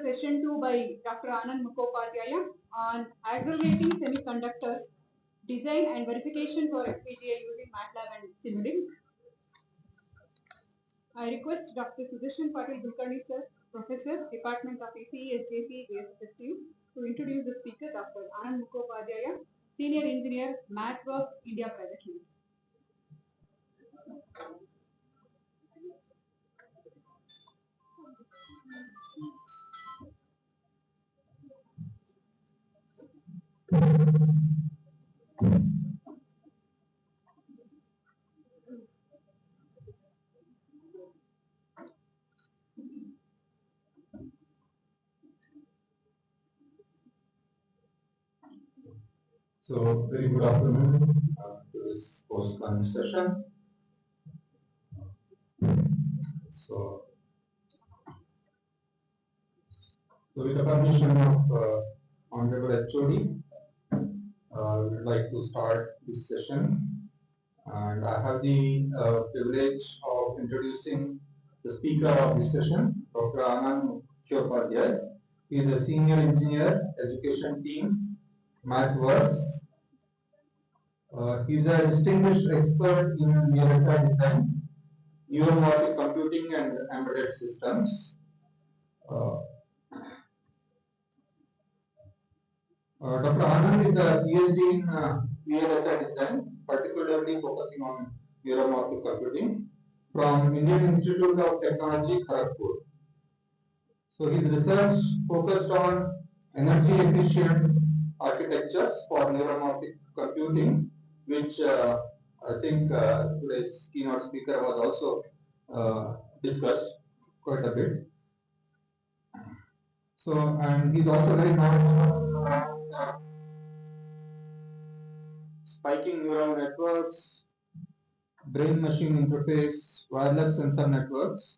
session 2 by Dr. Anand Mukhopadhyaya on aggravating semiconductors, design and verification for FPGA using MATLAB and Simulink. I request Dr. Sudarshan Patil Kulkarni sir, Professor, Department of ECE, SJC, JSSTU, to introduce the speaker, Dr. Anand Mukhopadhyaya, Senior Engineer, MathWorks India Private Limited. So, very good afternoon to this post-lunch session. So with the permission of Honorable HOD, we would like to start this session. And I have the privilege of introducing the speaker of this session, Dr. Anand Mukhopadhyaya. He is a senior engineer, education team, MathWorks. He is a distinguished expert in VLSI design, neuromorphic computing and embedded systems. Dr. Anand is a PhD in VLSI design, particularly focusing on neuromorphic computing from Indian Institute of Technology, Kharagpur. So his research focused on energy efficient architectures for neuromorphic computing, which I think today's keynote speaker was also discussed quite a bit. So, and he's also very knowledgeable on spiking neural networks, brain-machine interface, wireless sensor networks.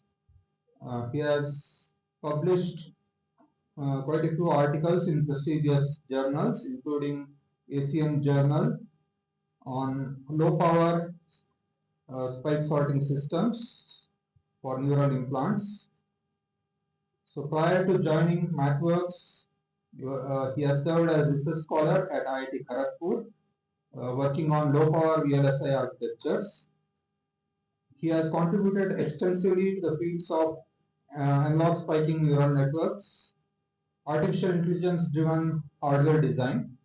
He has published quite a few articles in prestigious journals, including ACM Journal on low-power spike sorting systems for neural implants. So prior to joining MathWorks, he has served as research scholar at IIT Kharagpur, working on low-power VLSI architectures. He has contributed extensively to the fields of analog spiking neural networks, artificial intelligence-driven hardware design.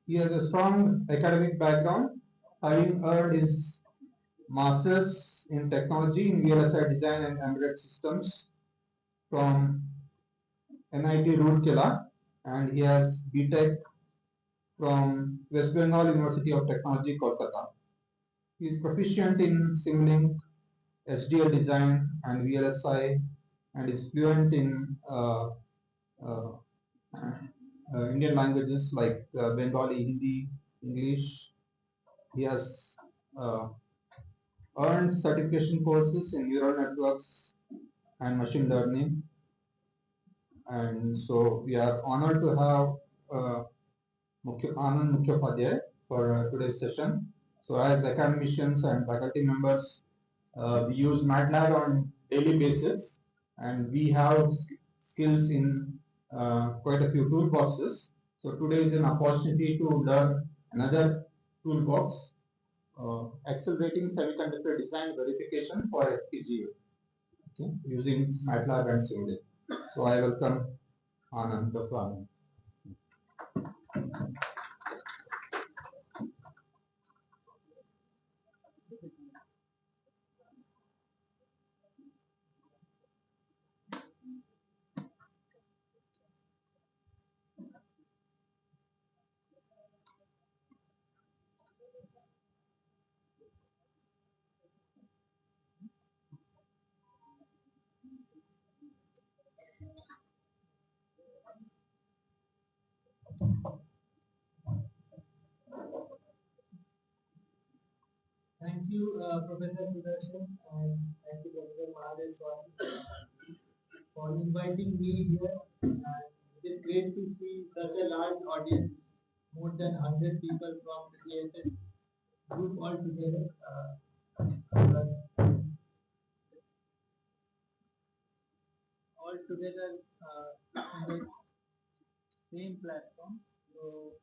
He has a strong academic background, having earned his master's in technology in VLSI design and embedded systems from NIT Roorkela, and he has BTech from West Bengal University of Technology, Kolkata. He is proficient in Simulink, HDL design and VLSI, and is fluent in Indian languages like Bengali, Hindi, English. He has earned certification courses in neural networks and machine learning. And so we are honored to have Anand Mukhopadhyaya for today's session. So as academicians and faculty members, we use MATLAB on daily basis, and we have skills in quite a few toolboxes. So today is an opportunity to learn another toolbox, accelerating semiconductor design verification for FPGA, okay, using MATLAB and Simulink. So I welcome Anand, Dr. Anand. Thank you, Professor Sudarshan, and thank you, Professor Mahadev for inviting me here. And it is great to see such a large audience, more than 100 people from the DSS group all together. all together in the same platform. So,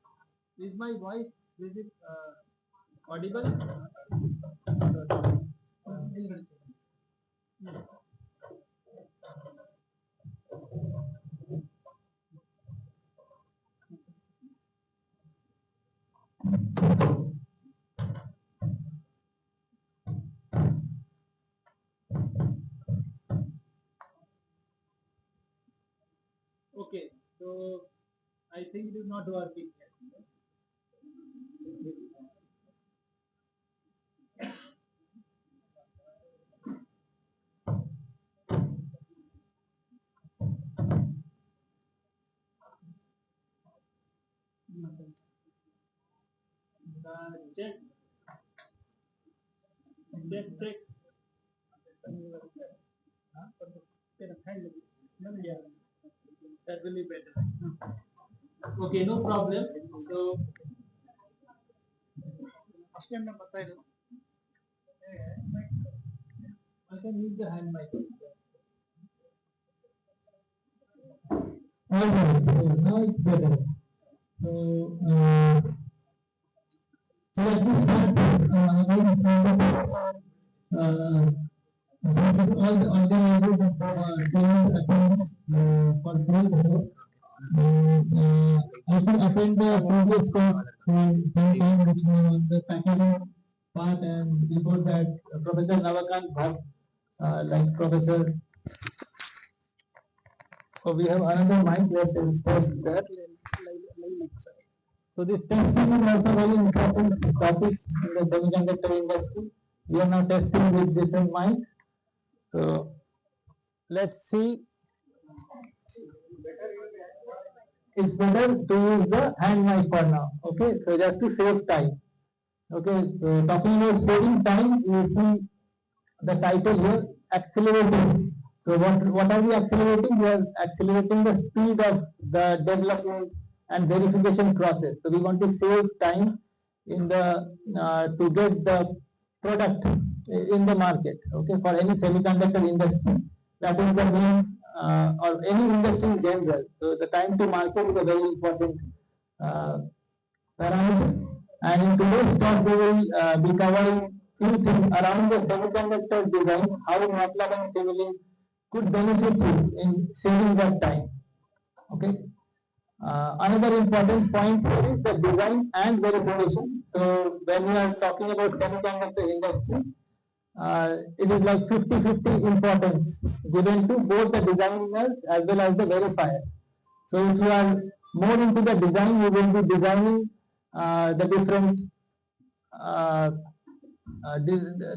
is my voice audible? Okay, so I think it is not working yet. Check, check. That will be better. Okay, no problem. So, I can use the hand mic. Alright, so now it's better. So, so let me start all the organizers for doing I can attend the previous talk sometime which was on the packaging part, and before that Professor Navakant Bhatt, like Professor. So we have another mic that is test there. So this testing is also very important topic in the semiconductor industry. We are now testing with different mics. So let's see. It's better to use the hand mic for now. Okay, so just to save time. Okay, so talking about saving time, you see the title here, accelerating. So what are we accelerating? We are accelerating the speed of the development and verification process. So we want to save time in the to get the product in the market. Okay, for any semiconductor industry, that is the main or any industry in general. So the time to market is a very important uh, parameter. And in today's talk, we will be covering few things around the semiconductor design, how MATLAB and Simulink could benefit you in saving that time. Okay. Another important point here is the design and verification. So when we are talking about semiconductor industry, it is like 50-50 importance given to both the designers as well as the verifiers. So if you are more into the design, you will be designing the different uh,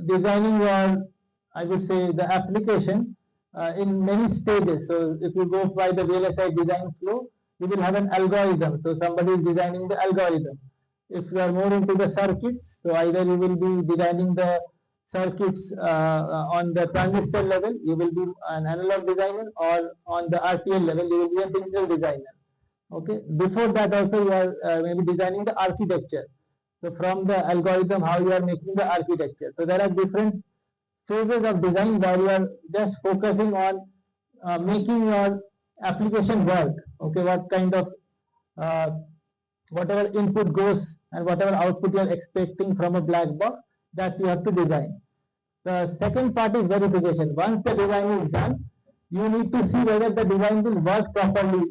designing your, I would say, the application in many stages. So if you go by the VLSI design flow, you will have an algorithm. So somebody is designing the algorithm. If you are more into the circuits, so either you will be designing the circuits on the transistor level, you will be an analog designer, or on the RTL level, you will be a digital designer. Okay. Before that also you are maybe designing the architecture. So from the algorithm, how you are making the architecture. So there are different phases of design where you are just focusing on making your application work. Okay, what kind of whatever input goes and whatever output you are expecting from a black box, that you have to design. The second part is verification. Once the design is done, you need to see whether the design will work properly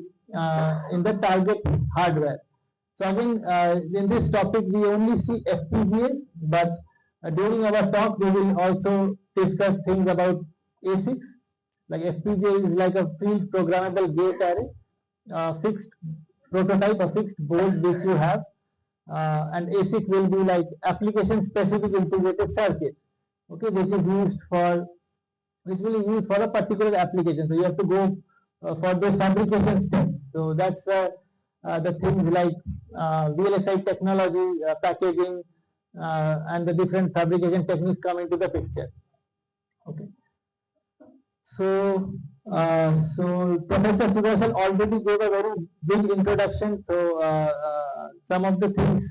in the target hardware. So again, in this topic, we only see FPGA, but during our talk, we will also discuss things about ASICs. Like FPGA is like a field programmable gate array, fixed prototype, a fixed board which you have, and ASIC will be like application specific integrated circuit, okay, which is used for which will be used for a particular application. So you have to go for the fabrication steps. So that's where the things like VLSI technology, packaging, and the different fabrication techniques come into the picture. Okay. So Professor Sudarshan already gave a very big introduction. So some of the things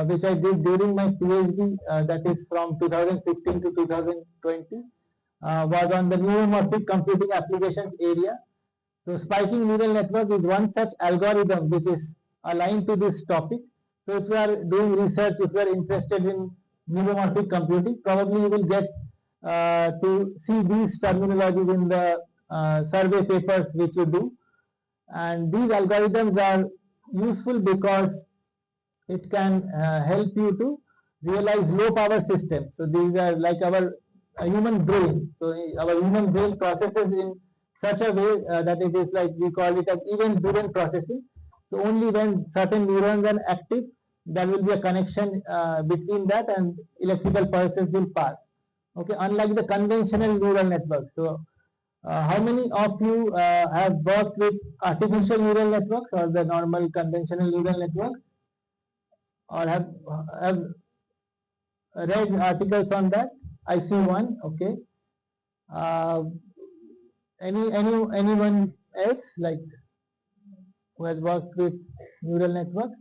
which I did during my PhD, that is from 2015 to 2020, was on the neuromorphic computing applications area. So spiking neural network is one such algorithm which is aligned to this topic. So if you are doing research, if you are interested in neuromorphic computing, probably you will get to see these terminologies in the survey papers which you do. And these algorithms are useful because it can help you to realize low power systems. So these are like our human brain. So our human brain processes in such a way that it is like we call it as event driven processing. So only when certain neurons are active, there will be a connection between that and electrical pulses will pass. Okay, unlike the conventional neural network. So how many of you have worked with artificial neural networks or the normal conventional neural networks, or have read articles on that? I see one. Okay. Uh, anyone else like who has worked with neural networks?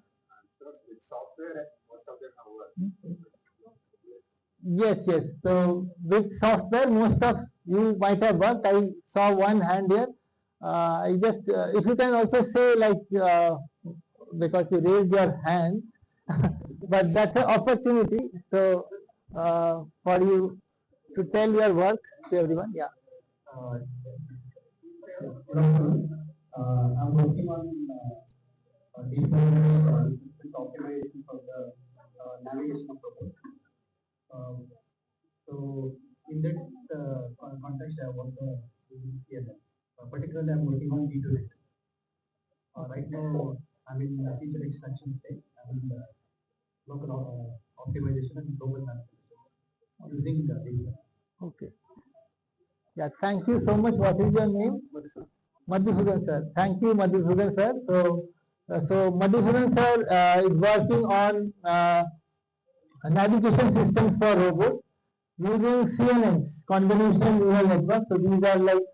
With software, most of them have worked. Yes, yes. So with software, most of you might have worked. I saw one hand here. I just, if you can also say like, because you raised your hand, but that's an opportunity. So for you to tell your work to everyone. Yeah. Uh, I'm working on deep learning optimization for the navigation of robots. So in that context, I want to CNN. Particularly, I'm working on D2H. Right now, I'm in feature extraction stage. I'm in local optimization and global navigation using deep learning. Okay. Yeah. Thank you so much. What is your name? Madhusudan sir. Thank you, Madhusudan sir. So Madhusudan sir is working on navigation systems for robots using CNNs, convolutional neural networks. So these are like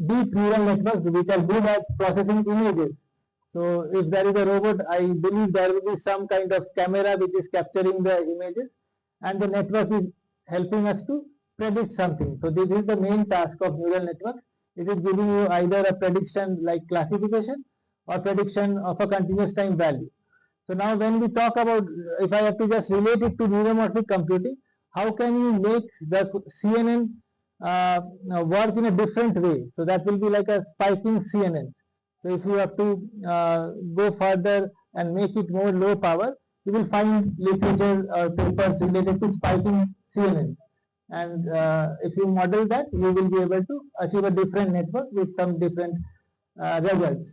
deep neural networks which are good at processing images. So if there is a robot, I believe there will be some kind of camera which is capturing the images, and the network is helping us to predict something. So this is the main task of neural network. It is giving you either a prediction like classification or prediction of a continuous time value. So now when we talk about, if I have to just relate it to neuromorphic computing, how can you make the CNN work in a different way? So that will be like a spiking CNN. So if you have to go further and make it more low power, you will find literature or papers related to spiking CNN. And if you model that, you will be able to achieve a different network with some different results,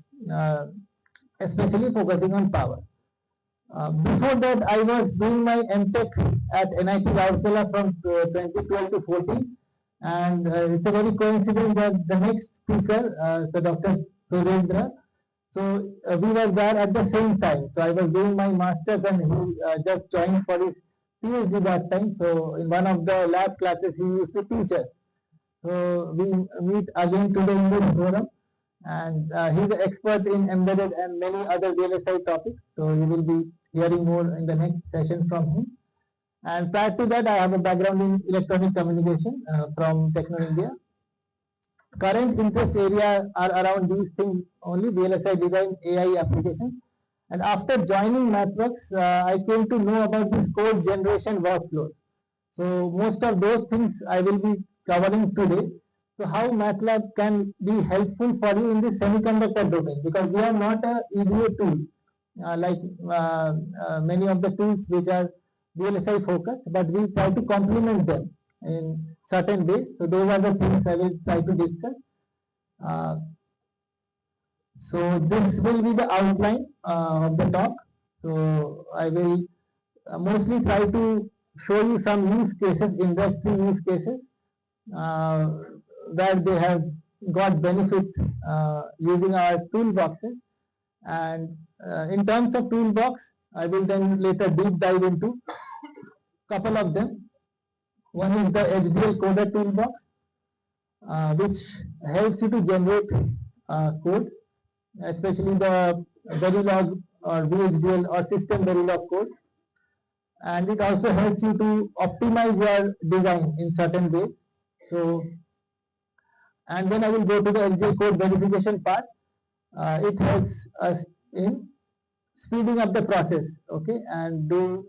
especially focusing on power. Before that, I was doing my MTech at NIT Rourkela from 2012 to 14, and it's a very coincidence that the next speaker, so Dr. Surendra, so we were there at the same time. So I was doing my master's, and he just joined for his PhD that time. So in one of the lab classes, he used to teach us. So we meet again today in this forum, and he's an expert in embedded and many other VLSI topics. So you will be hearing more in the next session from him. And prior to that, I have a background in electronic communication from Techno India. Current interest area are around these things only: VLSI design, AI applications. And after joining MathWorks, I came to know about this code generation workflow. So most of those things I will be covering today. So how MATLAB can be helpful for you in the semiconductor domain, because we are not a EDA tool like many of the tools which are VLSI focused, but we try to complement them in certain ways. So those are the things I will try to discuss. Uh, so this will be the outline of the talk. So I will mostly try to show you some use cases, industry use cases, uh, where they have got benefit using our toolboxes. And in terms of toolbox, I will then later deep dive into couple of them. One is the HDL coder toolbox, which helps you to generate code, especially the Verilog or VHDL or system Verilog code. And it also helps you to optimize your design in certain ways. So and then I will go to the LJ code verification part. It helps us in speeding up the process, okay, and do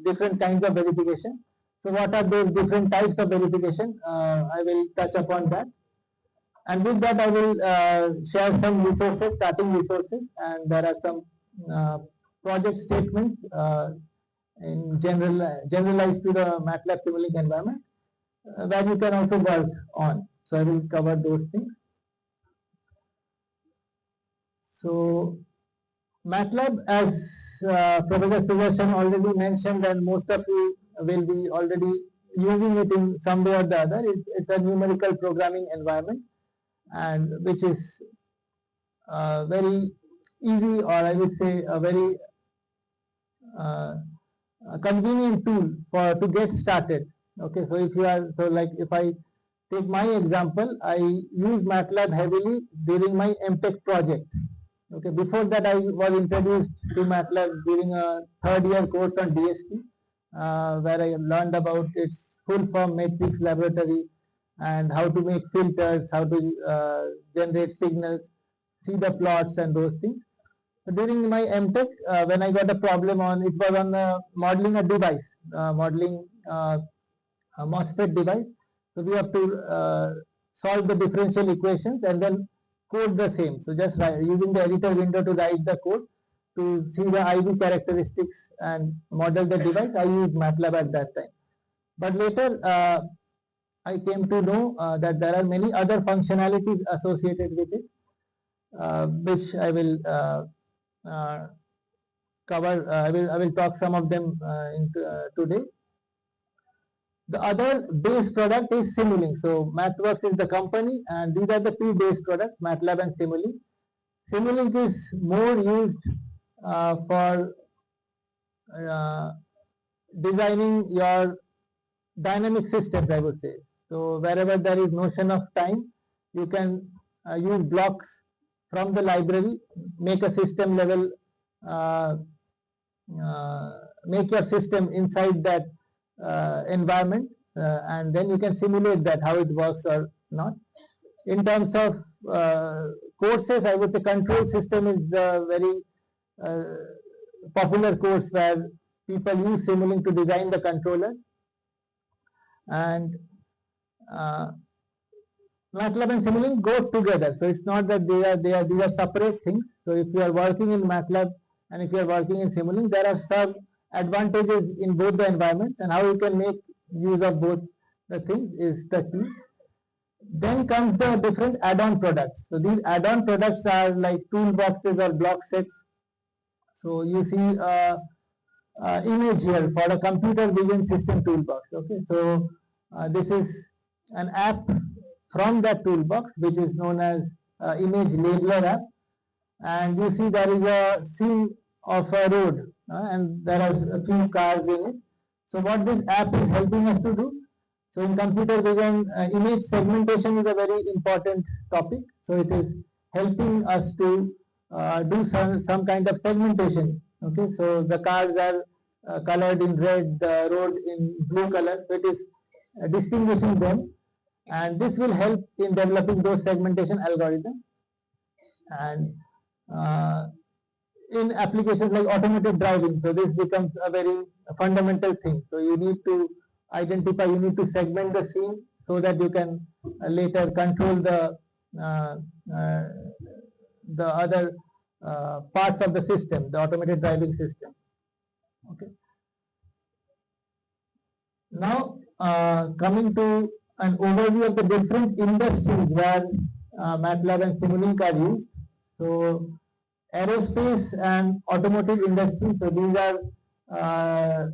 different kinds of verification. So what are those different types of verification? I will touch upon that. And with that, I will share some resources, starting resources, and there are some uh, project statements in generalized to the MATLAB Simulink environment where you can also work on. So I will cover those things. So MATLAB, as Professor Sudarshan already mentioned, and most of you will be already using it in some way or the other. It's a numerical programming environment, and which is very easy, or I would say a very uh, a convenient tool for to get started. Okay, so if you are like if I take my example, I use MATLAB heavily during my MTech project. Okay, before that I was introduced to MATLAB during a third year course on DSP, where I learned about its full form matrix laboratory and how to make filters, how to generate signals, see the plots and those things. So during my MTech, when I got a problem on, it was on modeling a device, modeling a MOSFET device. So we have to solve the differential equations and then code the same. So just using the editor window to write the code to see the IV characteristics and model the device, I used MATLAB at that time. But later, I came to know that there are many other functionalities associated with it, which I will uh, cover. I will talk some of them today. The other base product is Simulink. So MathWorks is the company, and these are the two base products, MATLAB and Simulink. Simulink is more used for designing your dynamic systems, I would say. So wherever there is notion of time, you can use blocks from the library, make a system level, uh, make your system inside that environment, and then you can simulate that how it works or not. In terms of courses, I would say control system is a very uh, popular course where people use Simulink to design the controller, and uh, MATLAB and Simulink go together. So it's not that these are separate things. So if you are working in MATLAB and if you are working in Simulink, there are some advantages in both the environments, and how you can make use of both the things is the key. Then comes the different add-on products. So these add-on products are like toolboxes or block sets. So you see image here for a computer vision system toolbox. Okay, so this is an app from that toolbox, which is known as image labeler app, and you see there is a scene of a road, and there are a few cars in it. So what this app is helping us to do, so in computer vision, image segmentation is a very important topic. So it is helping us to do some kind of segmentation. Okay, so the cars are colored in red, the road in blue color. So it is distinguishing them, and this will help in developing those segmentation algorithms. And uh, in applications like automated driving, so this becomes a very fundamental thing. So you need to identify, you need to segment the scene so that you can later control uh, uh, the other parts of the system, the automated driving system. Okay. Now coming to an overview of the different industries where MATLAB and Simulink are used. So aerospace and automotive industry. So these are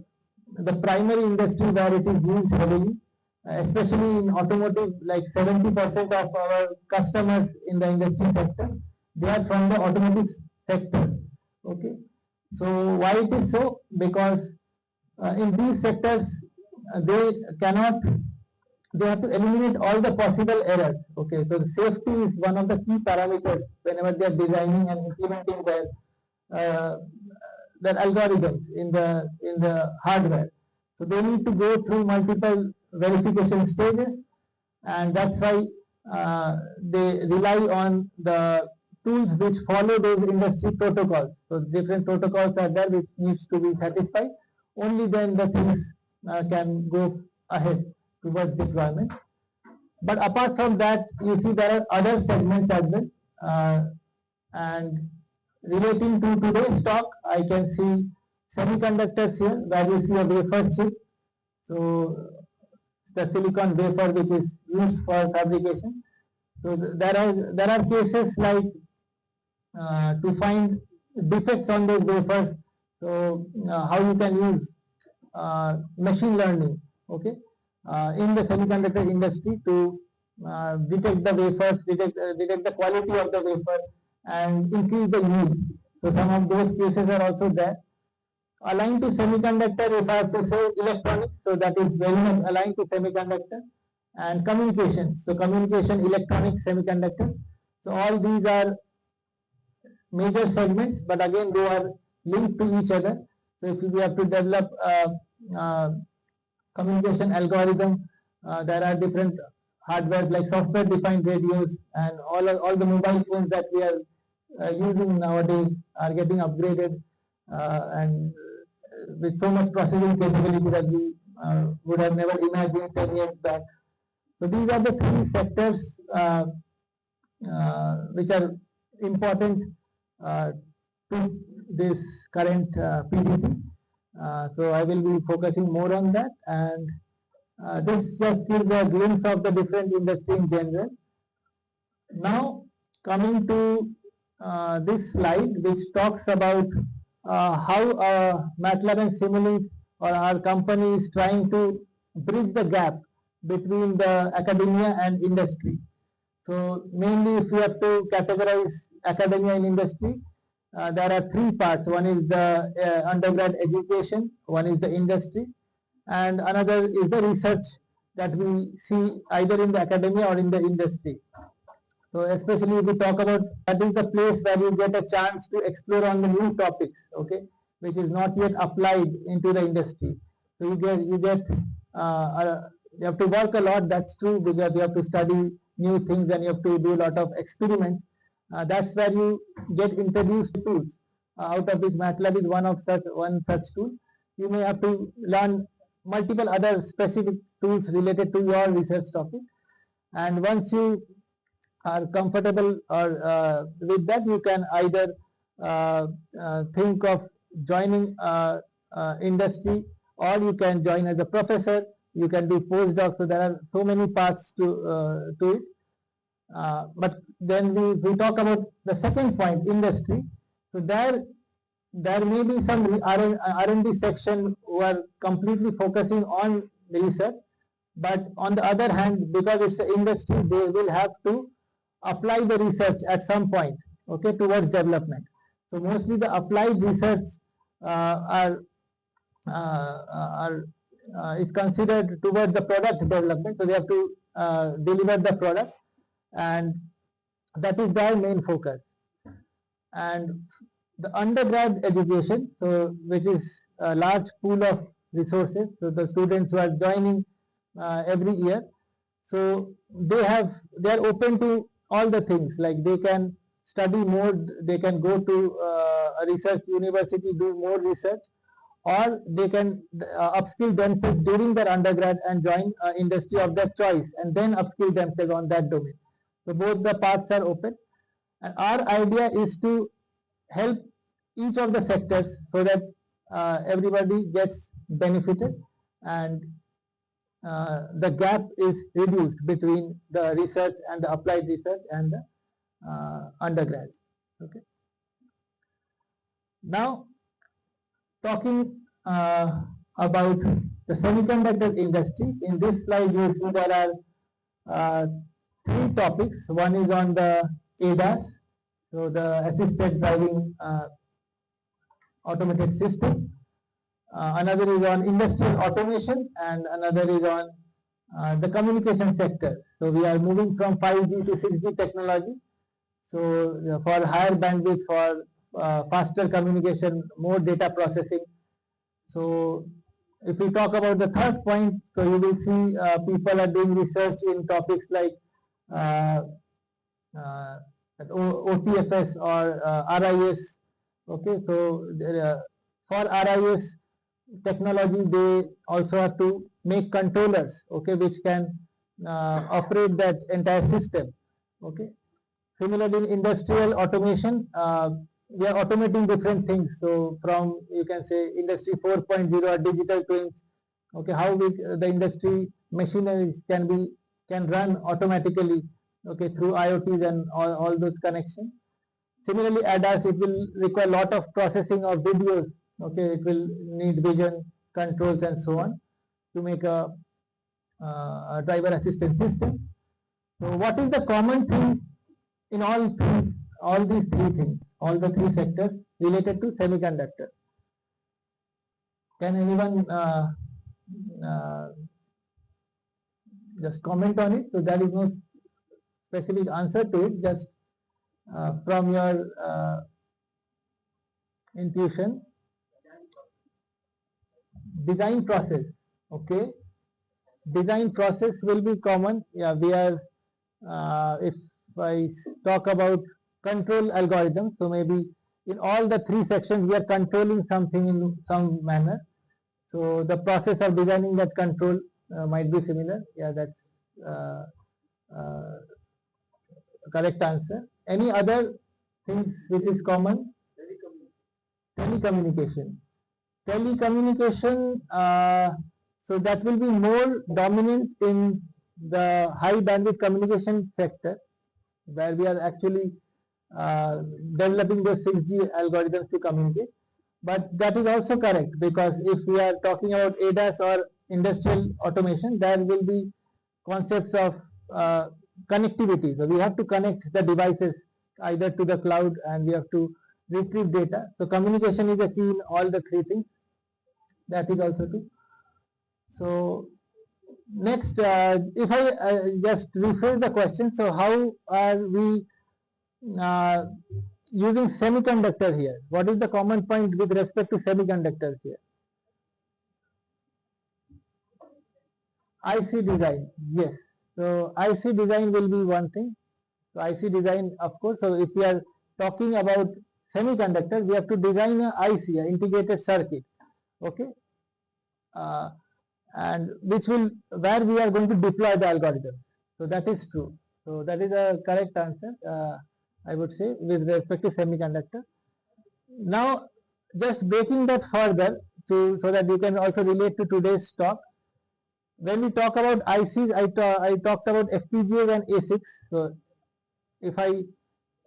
the primary industry where it is used heavily, especially in automotive. Like 70% of our customers in the industry sector, they are from the automotive sector. Okay, so why it is so? Because in these sectors, they cannot they have to eliminate all the possible errors. Okay, so safety is one of the key parameters whenever they are designing and implementing uh, their algorithms in the hardware. So they need to go through multiple verification stages, and that's why they rely on the tools which follow those industry protocols. So different protocols are there which needs to be satisfied. Only then the things can go ahead towards deployment. But apart from that, you see there are other segments as well. And relating to today's talk, I can see semiconductors here, where you see a wafer chip. So the silicon wafer which is used for fabrication. So there are cases like to find defects on those wafers. So how you can use machine learning, okay, in the semiconductor industry to detect the wafers, detect the quality of the wafer, and increase the yield. So some of those cases are also there. Aligned to semiconductor, if I have to say electronics, so that is very much aligned to semiconductor. And communication, so communication, electronics, semiconductor. So all these are major segments, but again they are linked to each other. So if we have to develop uh, communication algorithm, there are different hardware like software defined radios, and all the mobile phones that we are using nowadays are getting upgraded and with so much processing capability that we would have never imagined 10 years back. So these are the three sectors which are important uh, to this current PDP. So I will be focusing more on that, and this just gives a glimpse of the different industry in general. Now coming to this slide, which talks about how MATLAB and Simulink or our company is trying to bridge the gap between the academia and industry. So mainly if we have to categorize academia and industry, there are three parts. One is the undergrad education, one is the industry, and another is the research that we see either in the academia or in the industry. So especially if we talk about, that is the place where you get a chance to explore on the new topics, okay, which is not yet applied into the industry. So you get you have to work a lot. That's true, because you have to study new things and you have to do a lot of experiments. That's where you get introduced to tools, out of which MATLAB is one such tool. You may have to learn multiple other specific tools related to your research topic, and once you are comfortable or with that, you can either think of joining industry, or you can join as a professor. You can do postdoc. So there are so many paths to it. But then we talk about the second point, industry. So there may be some R&D section who are completely focusing on research, but on the other hand, because it's an industry, they will have to apply the research at some point, okay, towards development. So mostly the applied research are is considered towards the product development. So they have to deliver the product, and that is their main focus. And the undergrad education, so which is a large pool of resources. So the students who are joining every year, so they are open to all the things, like they can study more, they can go to a research university, do more research, or they can upskill themselves during their undergrad and join industry of their choice, and then upskill themselves on that domain. So both the paths are open, and our idea is to help each of the sectors so that everybody gets benefited, and the gap is reduced between the research and the applied research and the undergrads. Okay. Now talking about the semiconductor industry. In this slide, you see there are three topics. One is on the ADAS, so the assisted driving automated system. Another is on industrial automation, and another is on the communication sector. So we are moving from 5G to 6G technology. So for higher bandwidth, for faster communication, more data processing. So if we talk about the third point, so you will see people are doing research in topics like uh, OTFS or RIS. Okay, so for RIS technology, they also have to make controllers, okay, which can operate that entire system. Okay. Similarly, in industrial automation, we are automating different things. So from, you can say, industry 4.0 or digital twins. Okay, how the industry machineries can run automatically. Okay, through IoTs and all those connections. Similarly, ADAS, it will require a lot of processing of videos. Okay, it will need vision controls and so on to make a driver assistance system. So, what is the common thing in all these three things, all the three sectors related to semiconductor? Can anyone uh, just comment on it? So there is no specific answer to it, just from your intuition. Design process, okay. Design process will be common. Yeah, we are, if I talk about control algorithm, so maybe in all the three sections we are controlling something in some manner. So the process of designing that control might be similar. Yeah, that's uh, uh, correct answer. Any other things which is common? Telecommunication. Telecommunication, so that will be more dominant in the high bandwidth communication sector, where we are actually developing those 6G algorithms to communicate. But that is also correct, because if we are talking about ADAS or industrial automation, there will be concepts of connectivity. So we have to connect the devices either to the cloud, and we have to retrieve data. So communication is a key in all the three things. That is also true. So next, if I just rephrase the question, so how are we uh, using semiconductor here? What is the common point with respect to semiconductors here? IC design, yes. So IC design will be one thing. So IC design, of course. So if we are talking about semiconductor, we have to design a IC, a integrated circuit. Okay, uh, and which will, where we are going to deploy the algorithm. So that is true. So that is a correct answer, I would say, with respect to semiconductor. Now, just breaking that further, so that you can also relate to today's talk. When we talk about ICs, I talked about FPGAs and ASICs. So if I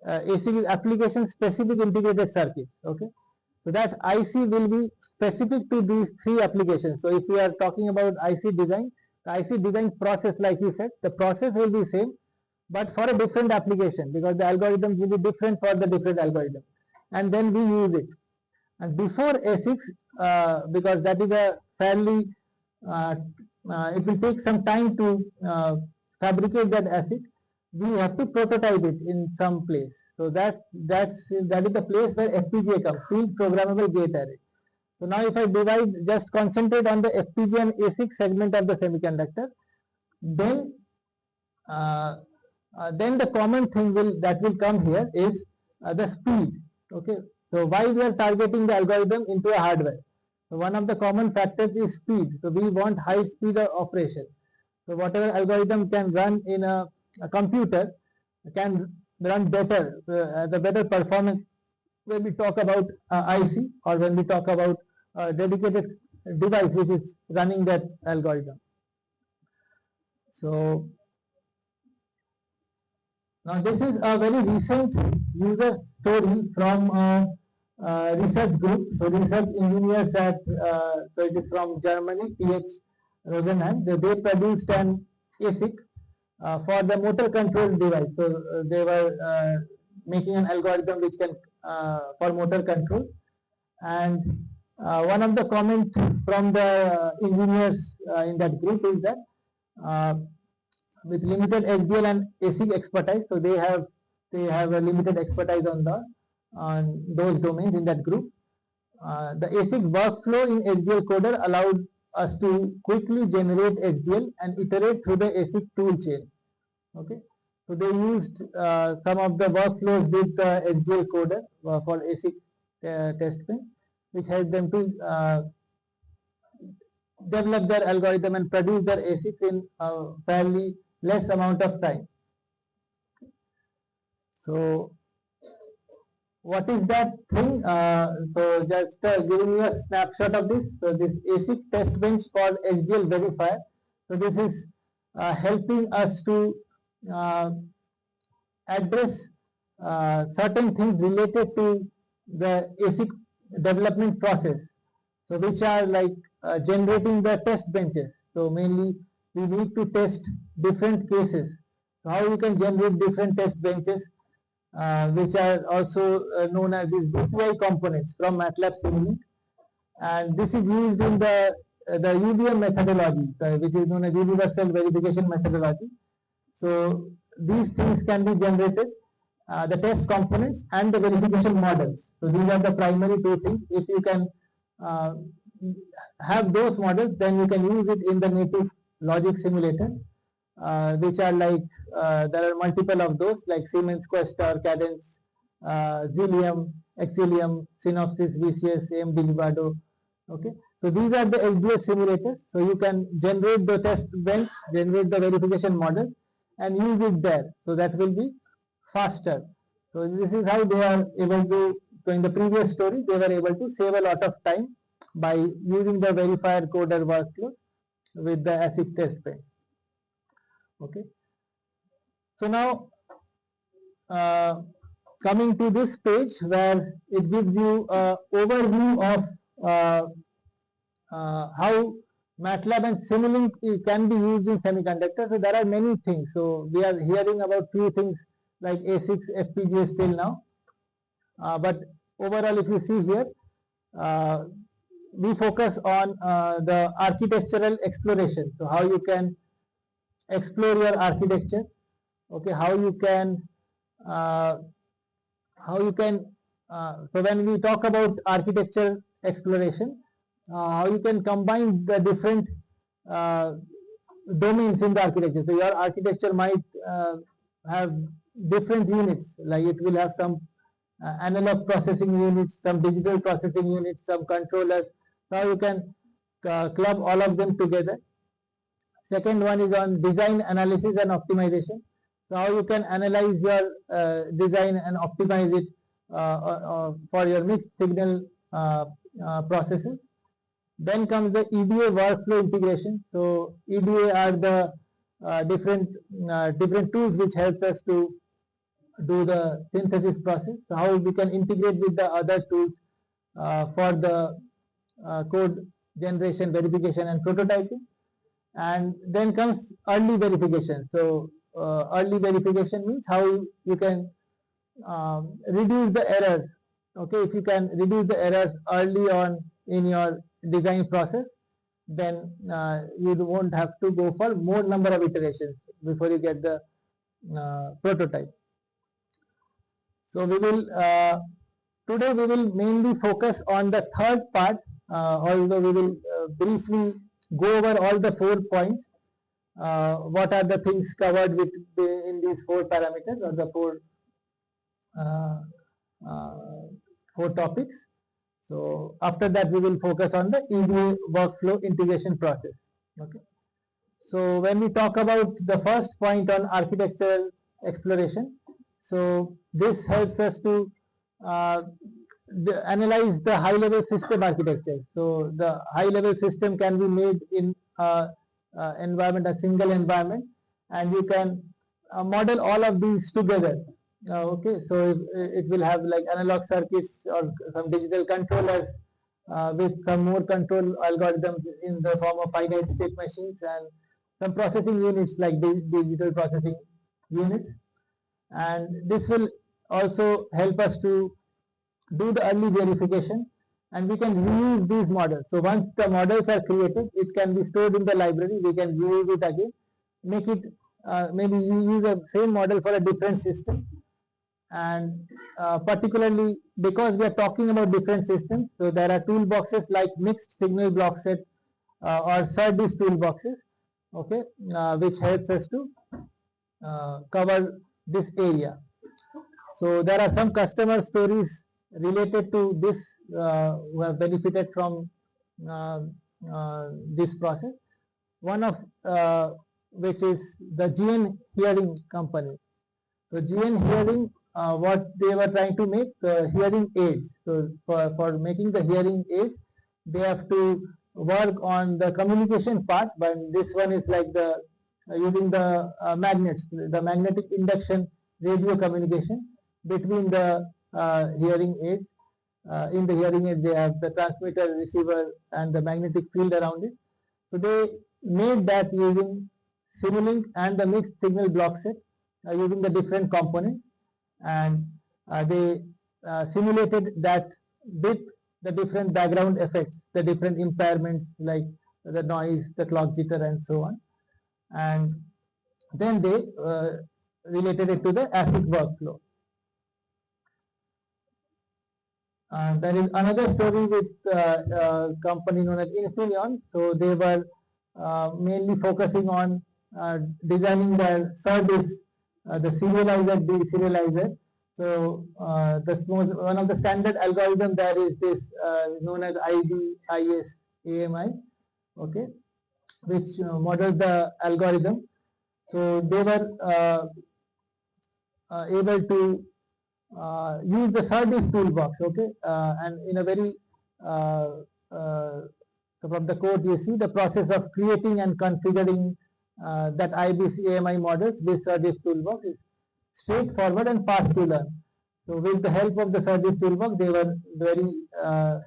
ASIC is application specific integrated circuits. Okay, so that IC will be specific to these three applications. So if we are talking about IC design, the IC design process, like you said, the process will be same, but for a different application, because the algorithms will be different for the different algorithm, and then we use it. And before ASICs, because that is a fairly, uh, it will take some time to fabricate that ASIC. We have to prototype it in some place. So that is the place where FPGA comes, field programmable gate array. So now if I just concentrate on the FPGA and ASIC segment of the semiconductor, then then the common thing that will come here is the speed. Okay, so why we are targeting the algorithm into a hardware? So one of the common factors is speed. So we want high speed of operation. So whatever algorithm can run in a computer can run better, the better performance when we talk about IC, or when we talk about a dedicated device which is running that algorithm. So now this is a very recent user story from a research group. So research engineers at, so it is from Germany, TH Rosenheim. They produced an ASIC for the motor control device. So they were making an algorithm which can, for motor control. And one of the comments from the engineers in that group is that uh, with limited SDL and ASIC expertise. So they have a limited expertise on those domains in that group. The ASIC workflow in SDL coder allowed us to quickly generate SDL and iterate through the ASIC tool chain. Okay, So they used some of the workflows with the SGL coder for ASIC test bench, which helped them to develop their algorithm and produce their ASICs in a fairly less amount of time. So what is that thing? So just giving you a snapshot of this. So this ASIC test bench called HDL verifier. So this is helping us to address certain things related to the ASIC development process. So which are like generating the test benches. So mainly we need to test different cases. So how you can generate different test benches, which are also known as these DPI components from MATLAB Simulink, and this is used in the UVM methodology, which is known as universal verification methodology. So these things can be generated, the test components and the verification models. So these are the primary two things. If you can uh, have those models, then you can use it in the native logic simulator, which are like there are multiple of those like Siemens, Questar, Cadence, Xilium, Exilium, Synopsys, VCS, AMD Vivado. Okay, so these are the HDS simulators. So you can generate the test bench, generate the verification model, and use it there. So that will be faster. So this is how they are able to. So in the previous story, they were able to save a lot of time by using the verifier coder workflow with the ASIC test bench. Okay. So now coming to this page where it gives you an overview of how MATLAB and Simulink can be used in semiconductor. So there are many things. So we are hearing about few things like ASICs, FPGAs till now. But overall, if you see here, we focus on the architectural exploration. So how you can explore your architecture. Okay, how you can uh, so when we talk about architecture exploration, how you can combine the different uh, domains in the architecture. So your architecture might have different units, like it will have some analog processing units, some digital processing units, some controllers. Now you can club all of them together. Second one is on design analysis and optimization. So how you can analyze your design and optimize it for your mixed signal processes. Then comes the EDA workflow integration. So EDA are the different tools which helps us to do the synthesis process. So how we can integrate with the other tools for the code generation, verification, and prototyping. And then comes early verification. So early verification means how you can reduce the errors. Okay, if you can reduce the errors early on in your design process, then you won't have to go for more number of iterations before you get the prototype. So we will today we will mainly focus on the third part, although we will briefly go over all the 4 points. What are the things covered in these 4 parameters or the 4 uh, topics. So after that we will focus on the EDA workflow integration process. Okay. So when we talk about the first point on architectural exploration, so this helps us to uh, analyze the high level system architecture. So the high level system can be made in environment, a single environment, and you can model all of these together. Okay, so it will have like analog circuits or some digital controllers with some more control algorithms in the form of finite state machines and some processing units like digital processing units. And this will also help us to do the early verification, and we can reuse these models. So once the models are created, it can be stored in the library. We can reuse it again, make it maybe you use the same model for a different system. And particularly because we are talking about different systems, so there are toolboxes like mixed signal block set or SerDes toolboxes, okay, which helps us to cover this area. So there are some customer stories related to this who have benefited from uh, this process. One of which is the GN Hearing Company. So GN Hearing, what they were trying to make hearing aids. So for making the hearing aids, they have to work on the communication part. But this one is like the using the magnets, the magnetic induction radio communication between the hearing aids. In the hearing aid, they have the transmitter, receiver, and the magnetic field around it. So they made that using Simulink and the mixed signal block set using the different components, and they simulated that with the different background effects, the different impairments like the noise, the clock jitter, and so on. And then they related it to the ASIC workflow. There is another story with company known as Infineon. So they were mainly focusing on designing their service, the serializer, deserializer. So one of the standard algorithm there is this known as IBIS AMI, okay, which models the algorithm. So they were able to use the SerDes toolbox, okay, and in a very so from the code you see the process of creating and configuring that IBIS AMI models with SerDes toolbox is straightforward and fast to learn. So with the help of the SerDes toolbox, they were very uh,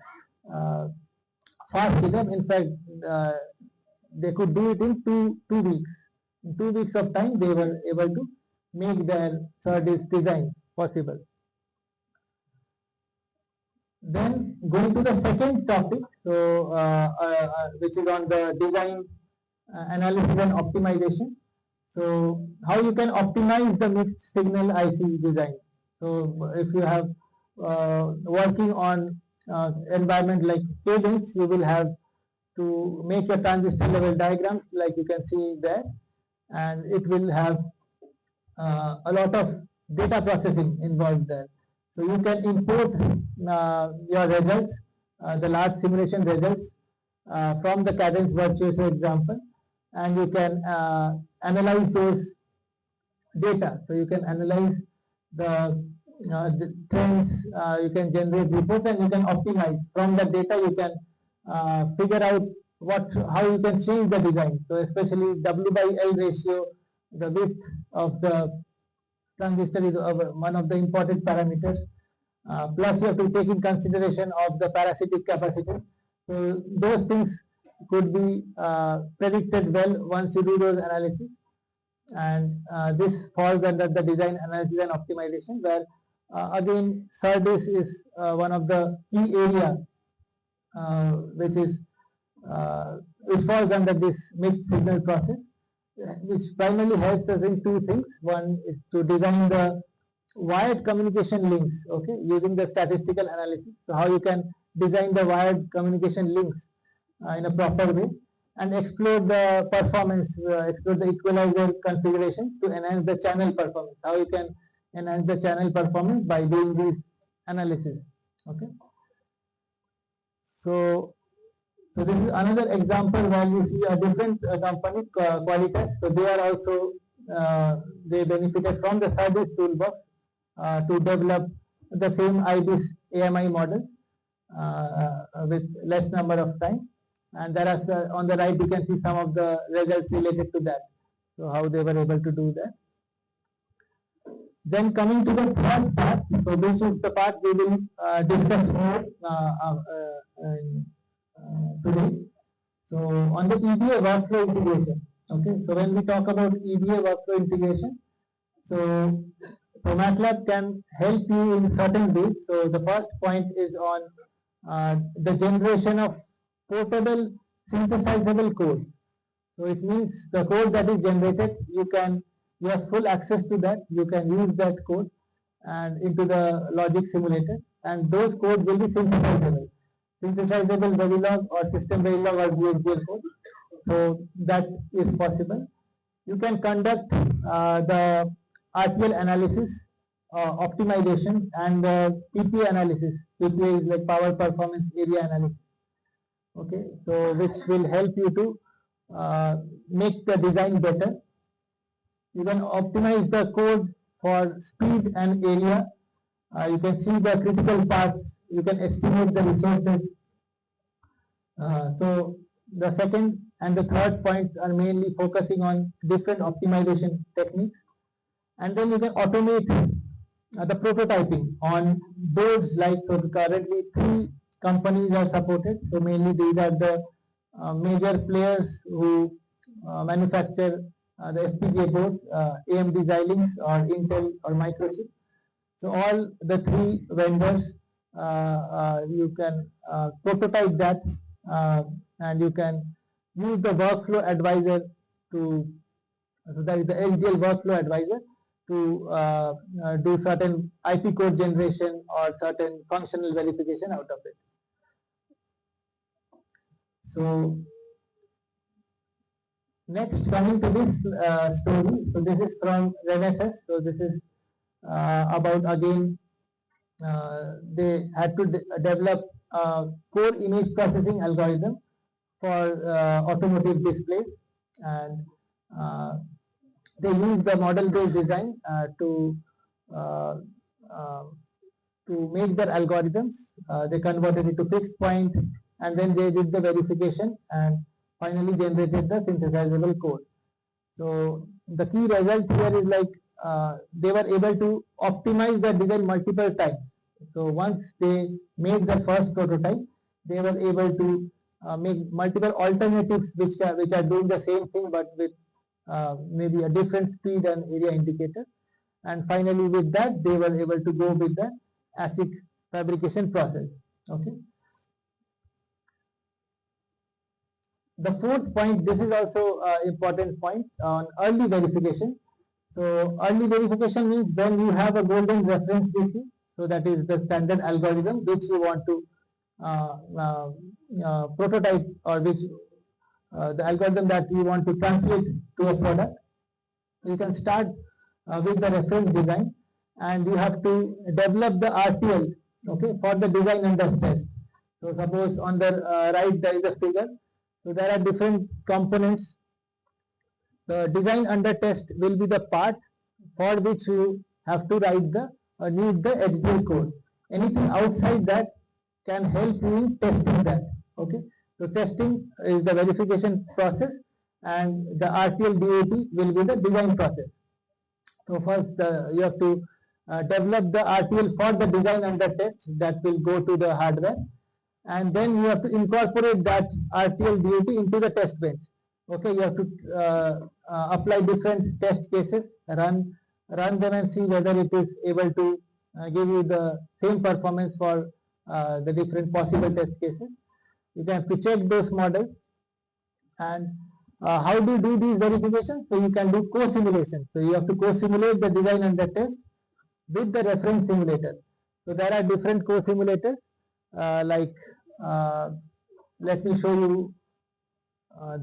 fast enough. In fact, they could do it in two weeks. In 2 weeks of time, they were able to make their SerDes design possible. Then going to the second topic, so which is on the design analysis and optimization. So how you can optimize the mixed signal IC design. So if you have working on environment like cadence, you will have to make your transistor level diagrams like you can see there, and it will have a lot of data processing involved there. So you can import your results, the large simulation results from the Cadence Virtuoso example, and you can analyze those data. So you can analyze the trends, you can generate reports, and you can optimize. From the data, you can figure out how you can change the design. So especially W/L ratio, the width of the transistor is one of the important parameters. Plus, you have to take in consideration of the parasitic capacitance. So those things could be predicted well once you do those analysis. And this falls under the design analysis and optimization, where again SerDes is one of the key area which falls under this mixed signal process, which primarily helps us in two things. One is to design the wired communication links, okay, using the statistical analysis. So how you can design the wired communication links in a proper way, and explore the performance, explore the equalizer configurations to enhance the channel performance. How you can enhance the channel performance by doing this analysis, okay. So this is another example where you see a different company, Qualitas. So they are also they benefited from the SerDes toolbox to develop the same IBIS AMI model with less number of time. And there are on the right you can see some of the results related to that. So how they were able to do that. Then coming to the third part, so which is the part we will discuss more today. So on the EDA workflow integration. Okay, so when we talk about EDA workflow integration, so MATLAB can help you in certain ways. So the first point is on the generation of portable synthesizable code. So it means the code that is generated, you have full access to that. You can use that code and into the logic simulator, and those codes will be synthesizable. Synthesizable Verilog or system Verilog or VHDL code. So that is possible. you can conduct the RTL analysis, optimization, and the PPA analysis. PPA is like power performance area analysis. Okay, so which will help you to make the design better. You can optimize the code for speed and area. You can see the critical paths. You can estimate the resources. So the second and the third points are mainly focusing on different optimization techniques. And then you can automate the prototyping on boards, like, so currently 3 companies are supported. So mainly these are the major players who manufacture the FPGA boards, AMD Xilinx or Intel or Microchip. So all the 3 vendors, you can prototype that, and you can use the workflow advisor to, so that is the SDL workflow advisor, to do certain IP code generation or certain functional verification out of it. So next, coming to this story, so this is from Renesas. So this is about, again, they had to develop a core image processing algorithm for automotive displays, and they use the model-based design uh, uh, to make their algorithms. They converted it to fixed point, and then they did the verification and finally generated the synthesizable code. So the key result here is like they were able to optimize the design multiple times. So once they made the first prototype, they were able to make multiple alternatives which are doing the same thing but with maybe a different speed and area indicator. And finally, with that, they were able to go with the ASIC fabrication process. Okay. The fourth point, this is also an important point on early verification. So early verification means when you have a golden reference with you, so that is the standard algorithm which you want to prototype, or which the algorithm that you want to translate to a product. You can start with the reference design, and you have to develop the RTL, okay, for the design under test. So suppose on the right there is a figure. So there are different components. The design under test will be the part for which you have to write the need the HDL code. Anything outside that can help you in testing that. Okay. So testing is the verification process, and the RTL DAT will be the design process. So first you have to develop the RTL for the design under test that will go to the hardware, and then you have to incorporate that RTL DAT into the test bench. Okay, you have to apply different test cases, run them and see whether it is able to give you the same performance for the different possible test cases. You have to check those models. And how do you do these verifications? So you can do co-simulation. So you have to co-simulate the design under test with the reference simulator. So there are different co-simulators, like let me show you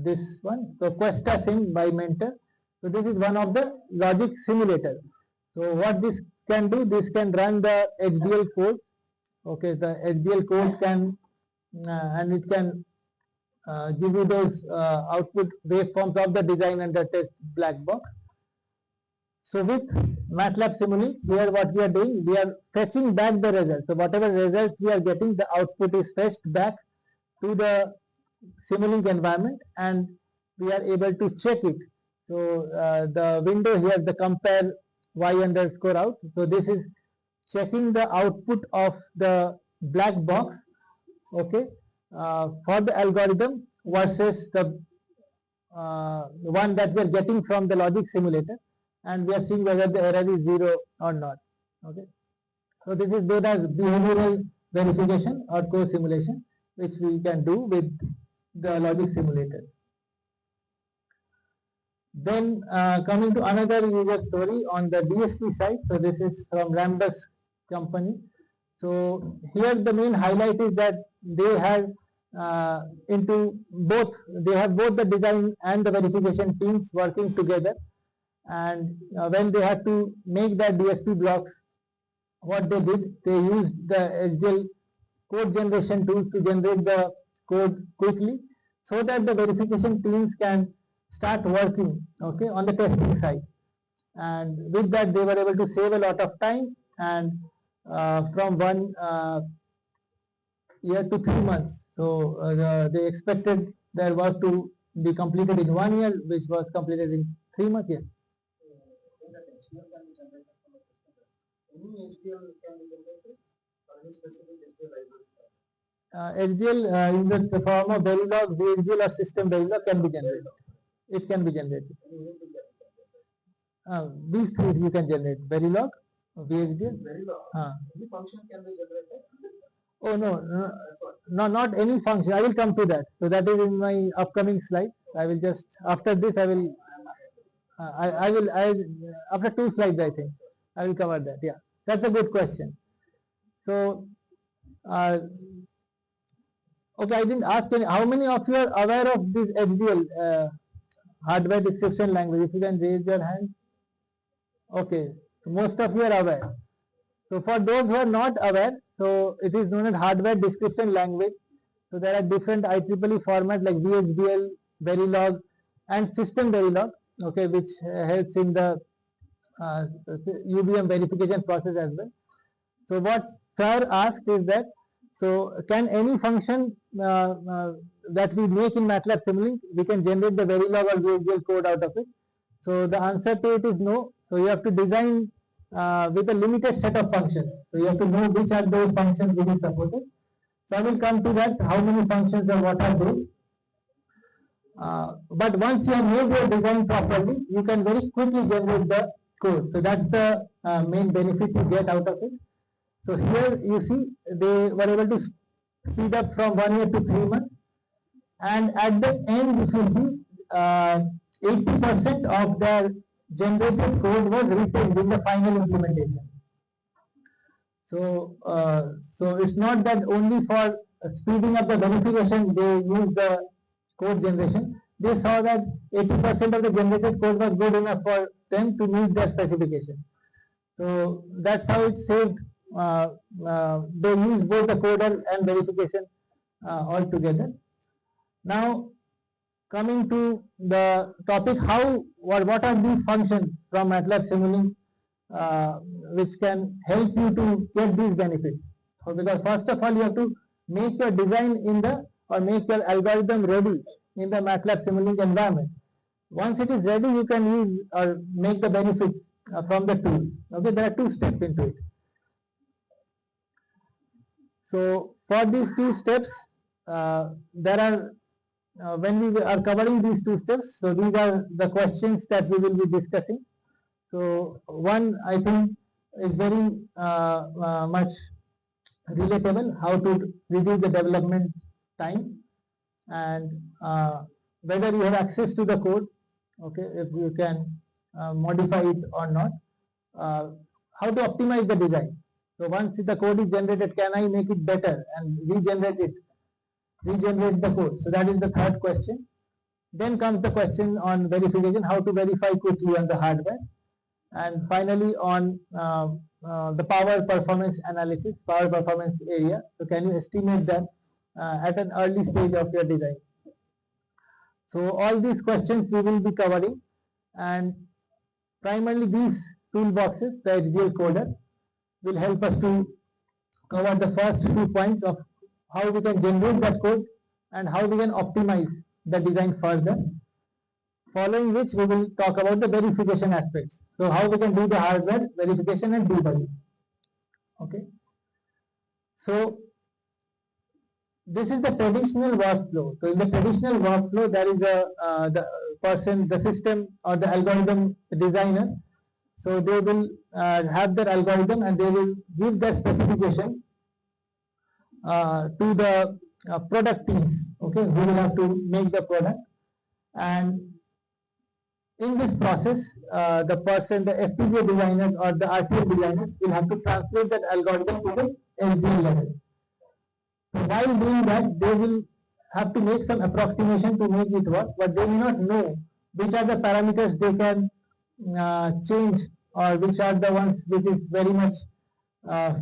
this one. So Questa Sim by Mentor. So this is one of the logic simulator. So what this can do, this can run the HDL code. Okay, the HDL code can and it can give you those output waveforms of the design under test black box. So with MATLAB Simulink, here what we are doing, we are fetching back the results. So whatever results we are getting, the output is fetched back to the Simulink environment, and we are able to check it. So the window here, the compare y underscore out. So this is checking the output of the black box, okay, for the algorithm versus the one that we are getting from the logic simulator, and we are seeing whether the error is 0 or not. Okay. So this is known as behavioral verification or co-simulation, which we can do with the logic simulator. Then coming to another user story on the DSP side. So this is from Rambus company. So here the main highlight is that they had into both. They have both the design and the verification teams working together. And when they had to make the DSP blocks, what they did, they used the SDL code generation tools to generate the code quickly, so that the verification teams can start working, okay, on the testing side. And with that, they were able to save a lot of time, and from 1 year to 3 months. So they expected their work to be completed in 1 year, which was completed in 3 months. Yes. Any HDL can be generated or any specific HDL library? HDL in the form of Verilog, VHDL or system Verilog can be generated. It can be generated. These three you can generate: Verilog, VHDL. Verilog. Any function can be generated. Oh no, not any function. I will come to that. So that is in my upcoming slides. I will just after this I will. I after 2 slides I think I will cover that. Yeah, that's a good question. So. Okay, I didn't ask any. How many of you are aware of this HDL hardware description language? If you can raise your hand. Okay, so most of you are aware. So for those who are not aware, so it is known as hardware description language. So there are different IEEE formats like VHDL, Verilog, and system Verilog. Okay, which helps in the UVM verification process as well. So what sir asked is that, so can any function that we make in MATLAB Simulink, we can generate the Verilog or VHDL code out of it? So the answer to it is no. So you have to design with a limited set of functions. So you have to know which are those functions which is supported. So I will come to that, how many functions or what are those. But once you have made your design properly, you can very quickly generate the code. So that's the main benefit you get out of it. So here you see they were able to speed up from 1 year to 3 months. And at the end, if you see, 80% of their generated code was retained in the final implementation. So, so it's not that only for speeding up the verification they use the code generation. They saw that 80% of the generated code was good enough for them to meet their specification. So that's how it saved. They use both the coder and verification all together. Now, coming to the topic, how what are these functions from MATLAB Simulink which can help you to get these benefits? So because first of all, you have to make your design in the or make your algorithm ready in the MATLAB Simulink environment. Once it is ready, you can use or make the benefit from the tool. Okay, there are 2 steps into it. So for these 2 steps, there are when we are covering these 2 steps, so these are the questions that we will be discussing. So one I think is very much relatable, how to reduce the development time, and whether you have access to the code, okay, if you can modify it or not, how to optimize the design. So once the code is generated, can I make it better and regenerate the code? So that is the third question. Then comes the question on verification, how to verify quickly on the hardware. And finally on the power performance analysis, power performance area. So can you estimate that at an early stage of your design? So all these questions we will be covering, and primarily these toolboxes, the HDL coder, will help us to cover the first few points of how we can generate that code and how we can optimize the design further. Following which we will talk about the verification aspects. So how we can do the hardware verification and debugging. Okay. So this is the traditional workflow. So in the traditional workflow, there is the person, the system or the algorithm designer. So they will have their algorithm and they will give their specification to the product teams. Okay, who will have to make the product. And in this process, the person, the FPGA designers or the RTL designers will have to translate that algorithm to the SDL level. So while doing that, they will have to make some approximation to make it work, but they may not know which are the parameters they can change, or which are the ones which is very much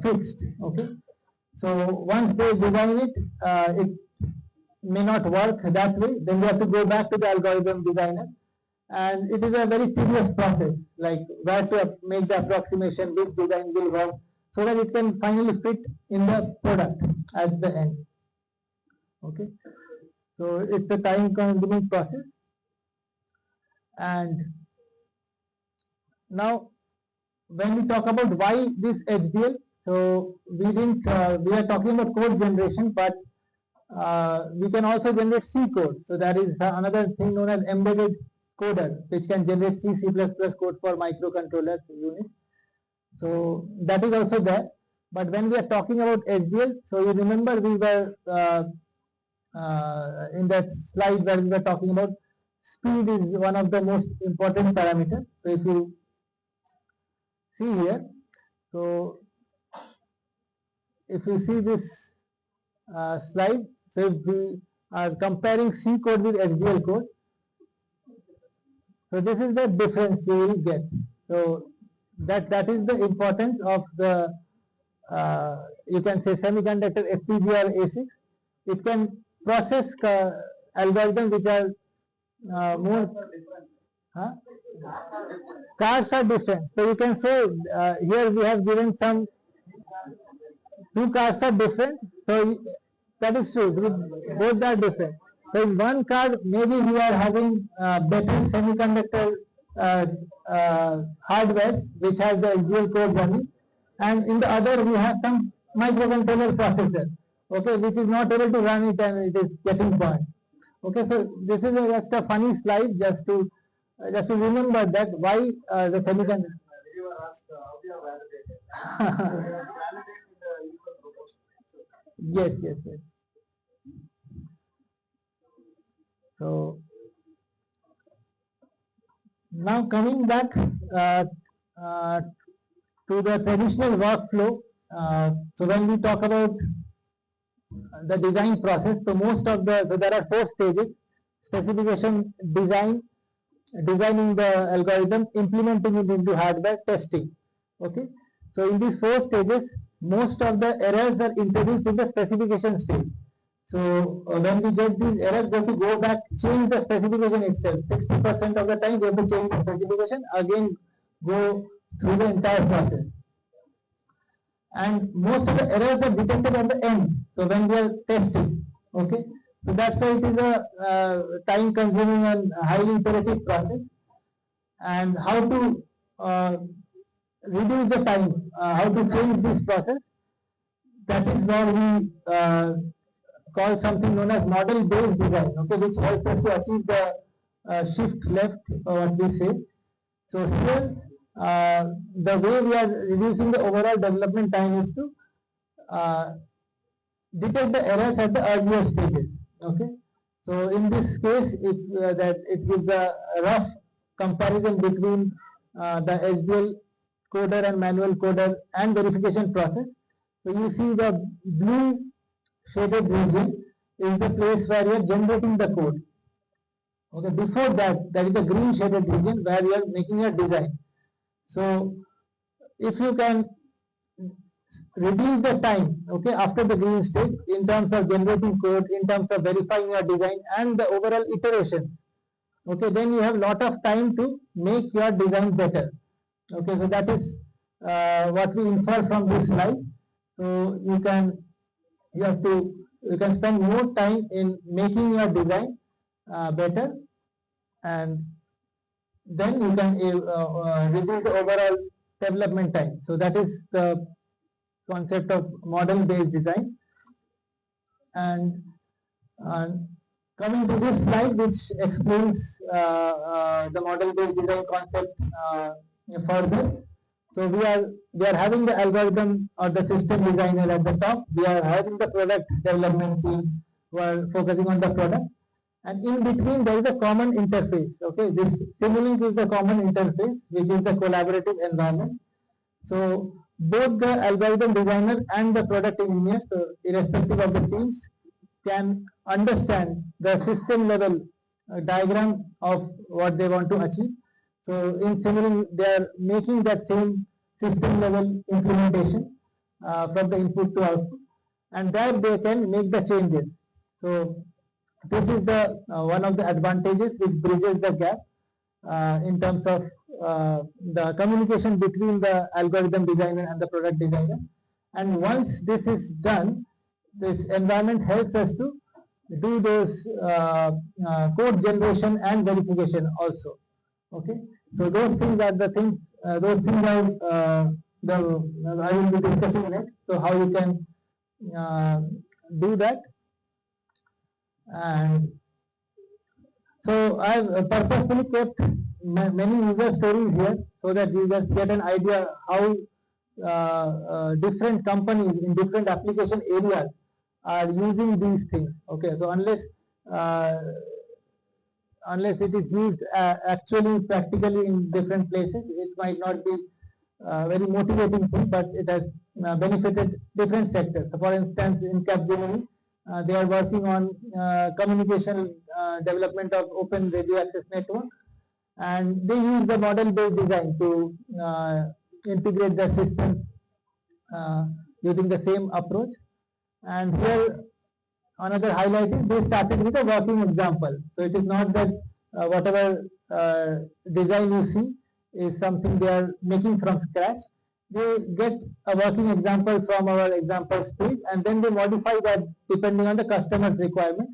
fixed. Okay, so once they design it, it may not work that way. Then we have to go back to the algorithm designer, and it is a very tedious process, like where to make the approximation, which design will work, so that it can finally fit in the product at the end. Okay, so it's a time consuming process. And now when we talk about why this HDL, so we are talking about code generation, but we can also generate C code. So there is another thing known as embedded coder, which can generate C, C++ code for microcontrollers unit. So that is also there. But when we are talking about HDL, so you remember we were in that slide where we were talking about speed is one of the most important parameters. So if you see here, so if you see this slide, so if we are comparing C code with HDL code, so this is the difference you will get. So that is the importance of the you can say semiconductor FPGA ASIC. It can process algorithms which are more. Huh? Cars are different. So you can say here we have given some two cars are different. So that is true. Both are different. So in one car, maybe we are having better semiconductor hardware which has the HDL code running, and in the other we have some microcontroller processor, okay, which is not able to run it and it is getting burned. Okay, so this is just a funny slide just to remember that why the semiconductor. You were asked how you are validated. Validate with the equal proportion. Yes, yes, yes. So now coming back to the traditional workflow. So when we talk about the design process, so there are 4 stages: specification, designing the algorithm, implementing it into hardware, testing. Okay, so in these 4 stages, most of the errors are introduced in the specification stage. So when we get these errors, we have to go back, change the specification itself. 60% of the time we have to change the specification, again go through the entire process. And most of the errors are detected at the end. So when we are testing, okay. So that's why it is a time-consuming and highly iterative process. And how to reduce the time, how to change this process, that is where we call something known as model-based design, okay, which helps us to achieve the shift left, what we say. So here, the way we are reducing the overall development time is to detect the errors at the earlier stages. Okay, so in this case, it gives a rough comparison between the HDL coder and manual coder and verification process. So you see the blue shaded region is the place where you are generating the code. Okay, before that, there is a green shaded region where you are making a design. So if you can reduce the time, okay, after the green stage in terms of generating code, in terms of verifying your design and the overall iteration, okay, then you have lot of time to make your design better. Okay, so that is what we infer from this slide. So you can spend more time in making your design better, and then you can reduce the overall development time. So that is the concept of model-based design. And coming to this slide, which explains the model-based design concept further. So we are having the algorithm or the system designer at the top. We are having the product development team who are focusing on the product, and in between there is a common interface. Okay, this Simulink is the common interface, which is the collaborative environment. So both the algorithm designer and the product engineer, so irrespective of the teams, can understand the system level diagram of what they want to achieve. So in Simulink, they are making that same system level implementation from the input to output, and there they can make the changes. So this is the one of the advantages which bridges the gap in terms of the communication between the algorithm designer and the product designer. And once this is done, this environment helps us to do those code generation and verification also. Okay, so those things are the things. Those things are the I will be discussing next. So how you can do that, and so I've purposefully kept many user stories here so that you just get an idea how different companies in different application areas are using these things. Okay, so uh, unless it is used actually practically in different places, it might not be very motivating thing, but it has benefited different sectors. So for instance, in Capgemini, they are working on communication development of open radio access network, and they use the model-based design to integrate the system using the same approach. And here another highlight is they started with a working example. So it is not that whatever design you see is something they are making from scratch. They get a working example from our examples page, and then they modify that depending on the customer's requirement,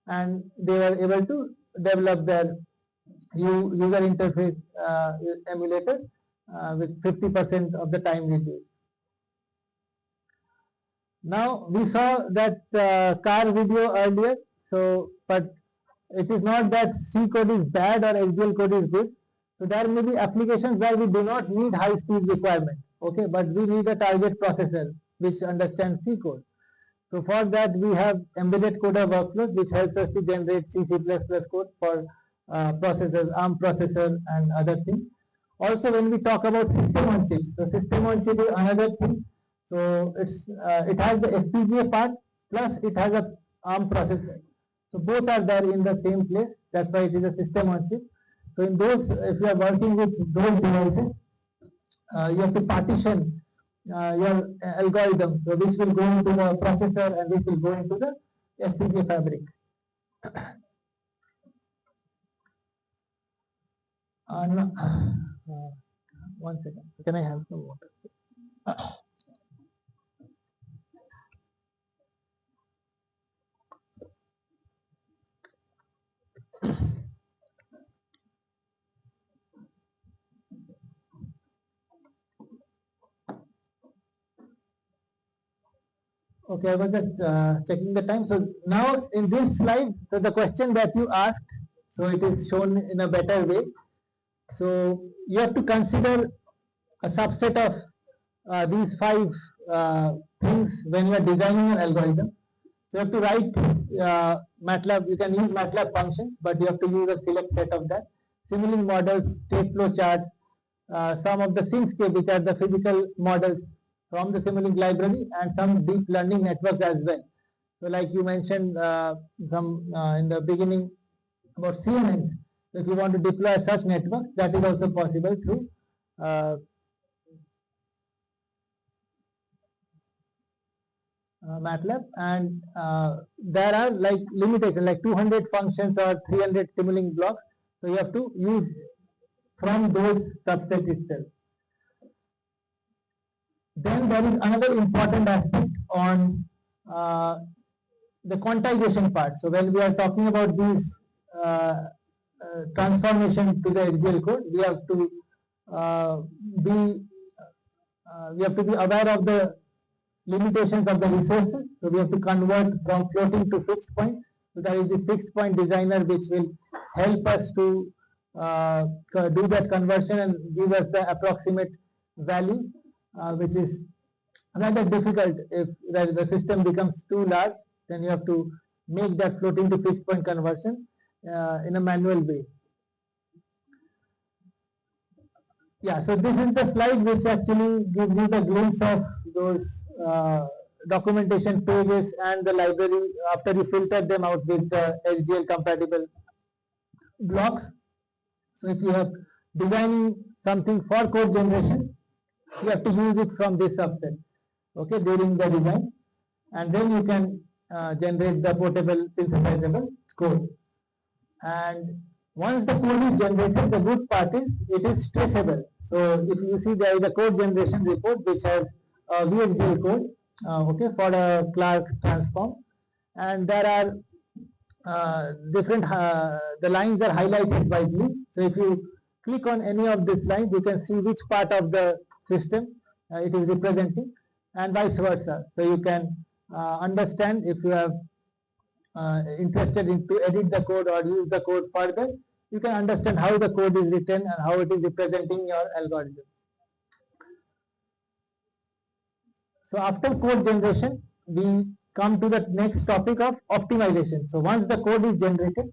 and they are able to develop their user interface emulator with 50% of the time reduced. Now we saw that car video earlier, so but it is not that C code is bad or SGL code is good. So there may be applications where we do not need high speed requirement, okay, but we need a target processor which understands C code. So for that we have embedded coder workflows which helps us to generate C++ code for processors, ARM processor and other things. Also when we talk about system on chip, so system on chip is another thing. So it has the FPGA part plus it has a ARM processor. So both are there in the same place. That's why it is a system on chip. So in those, if you are working with those devices, you have to partition your algorithm, so which will go into the processor and which will go into the FPGA fabric. No, one second. Can I have some water? Okay, I was just checking the time. So now in this slide, so the question that you asked, so it is shown in a better way. So you have to consider a subset of these five things when you are designing an algorithm. So you have to write MATLAB. You can use MATLAB functions, but you have to use a select set of that. Simulink models, state flow charts, some of the SimScape, which are the physical models from the Simulink library, and some deep learning networks as well. So like you mentioned some in the beginning about CNNs. So if you want to deploy such networks, that is also possible through MATLAB, and there are like limitations like 200 functions or 300 Simulink blocks. So you have to use from those subsets itself. Then there is another important aspect on the quantization part. So when we are talking about these transformation to the SGL code, we have to be aware of the limitations of the resources. So we have to convert from floating to fixed point. So there is the fixed point designer which will help us to do that conversion and give us the approximate value, which is rather difficult. If the system becomes too large, then you have to make that floating to fixed point conversion in a manual way. Yeah, so this is the slide which actually gives you the glimpse of those documentation pages and the library after you filter them out with the HDL compatible blocks. So if you have designing something for code generation, you have to use it from this subset, okay, during the design, and then you can generate the portable synthesizable code. And once the code is generated, the good part is it is traceable. So if you see, there is a code generation report which has a VHDL code, okay, for a Clark transform, and there are different the lines are highlighted by blue. So if you click on any of these lines, you can see which part of the system it is representing, and vice versa. So you can understand if you have interested in to edit the code or use the code further, you can understand how the code is written and how it is representing your algorithm. So after code generation, we come to the next topic of optimization. So once the code is generated,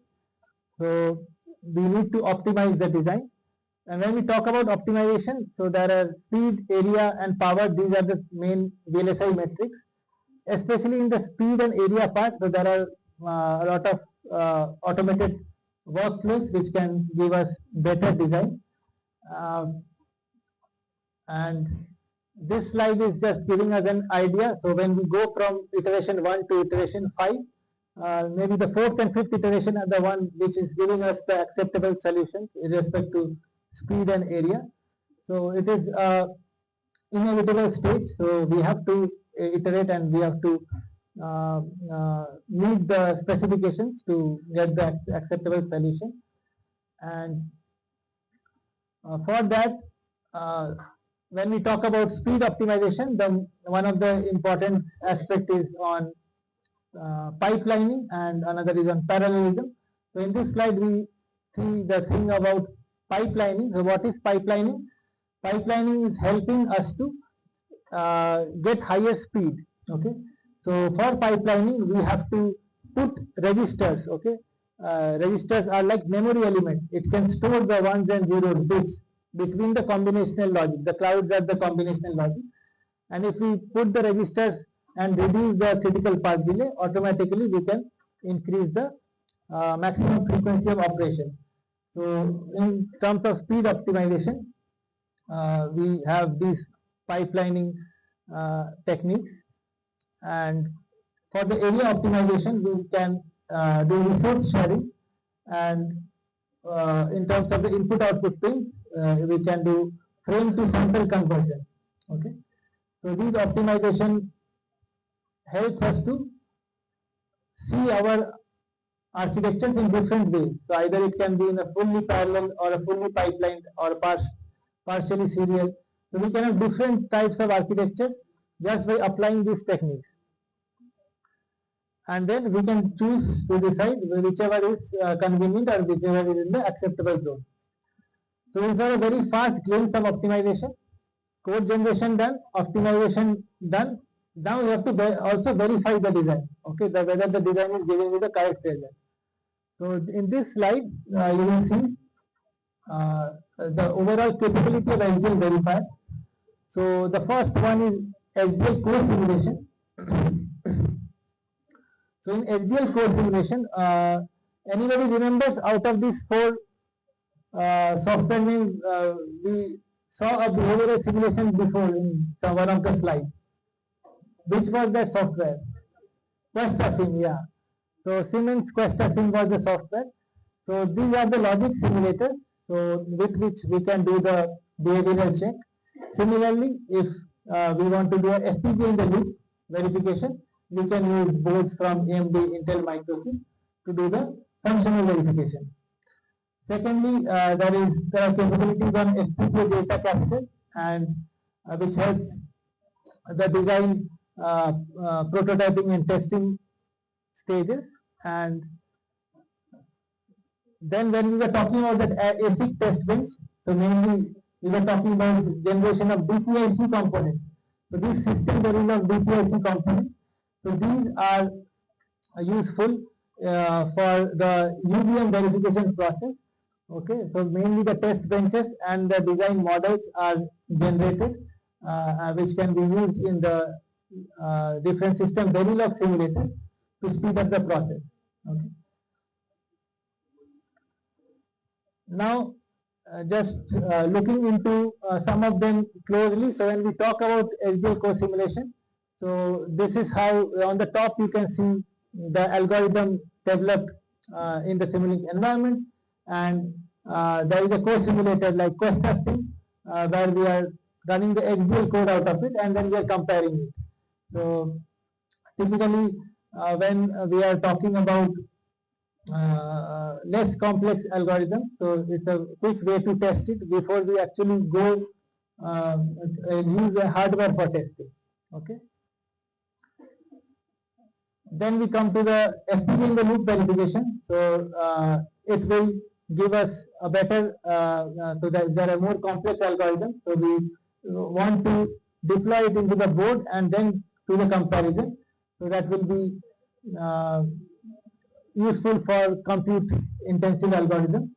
so we need to optimize the design. And when we talk about optimization, so there are speed, area, and power. These are the main VLSI metrics. Especially in the speed and area part, so there are a lot of automated workflows which can give us better design. And this slide is just giving us an idea. So when we go from iteration 1 to iteration 5, maybe the fourth and fifth iteration are the one which is giving us the acceptable solutions in respect to speed and area. So it is inevitable stage. So we have to iterate and we have to meet the specifications to get the acceptable solution. And for that, when we talk about speed optimization, the one of the important aspect is on pipelining and another is on parallelism. So in this slide we see the thing about pipelining. So what is pipelining? Pipelining is helping us to get higher speed. Okay, so for pipelining we have to put registers. Okay, registers are like memory element. It can store the ones and zeros bits between the combinational logic. The clouds are the combinational logic, and if we put the registers and reduce the critical path delay, automatically we can increase the maximum frequency of operation. So in terms of speed optimization, we have these pipelining techniques, and for the area optimization we can do resource sharing, and in terms of the input output pins, we can do frame to sample conversion. Okay, so these optimization helps us to see our architectures in different ways. So either it can be in a fully parallel or a fully pipelined or partially serial. So we can have different types of architecture just by applying these techniques. And then we can choose to decide whichever is convenient or whichever is in the acceptable zone. So these are a very fast glimpse of optimization. Code generation done, optimization done. Now you have to also verify the design. Okay, whether the design is giving you the correct result. So in this slide, you will see the overall capability of SGL verifier. So the first one is SGL core simulation. So in SGL core simulation, anybody remembers out of these four software names, we saw a behavioral simulation before in one of the slides. Which was that software? QuestaSim, yeah. So Siemens QuestaSim was the software. So these are the logic simulators, so with which we can do the behavioral check. Similarly, if we want to do a FPGA in the loop verification, we can use boards from AMD Intel microchip to do the functional verification. Secondly, there are capabilities on FPGA data capture, and which helps the design, prototyping and testing stages. And then when we were talking about that ASIC test bench, so mainly we were talking about generation of DPIC components. So these system there of DPIC components. So these are useful for the UVM verification process. Okay, so mainly the test benches and the design models are generated, which can be used in the different system Verilog simulators to speed up the process. Okay. Now, just looking into some of them closely. So when we talk about SDL co-simulation, so this is how on the top you can see the algorithm developed in the simulating environment, and there is a co-simulator like cost testing where we are running the HDL code out of it and then we are comparing it. So typically when we are talking about less complex algorithm. So it's a quick way to test it before we actually go use the hardware for testing. Okay. Then we come to the FPGA in the loop verification. So it will give us a better, so that there are more complex algorithms. So we want to deploy it into the board and then do the comparison. So that will be useful for compute intensive algorithm.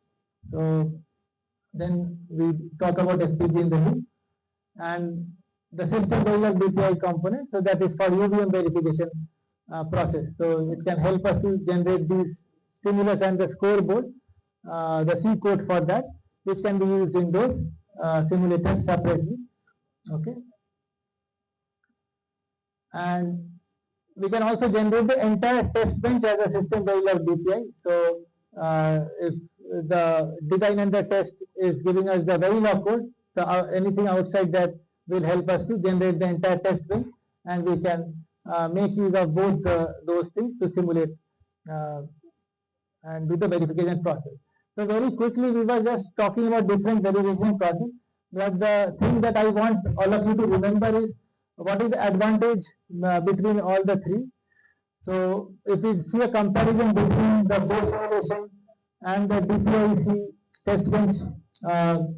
So then we talk about FPGA in the loop and the system Verilog DPI component. So that is for UVM verification process. So it can help us to generate these stimulus and the scoreboard, the C code for that, which can be used in those simulators separately. Okay. And we can also generate the entire test bench as a system Verilog DPI. So if the design and the test is giving us the Verilog code, so anything outside that will help us to generate the entire test bench, and we can make use of both those things to simulate and do the verification process. So very quickly we were just talking about different verification process, but the thing that I want all of you to remember is what is the advantage between all the three. So if we see a comparison between the board simulation and the DPIC test bench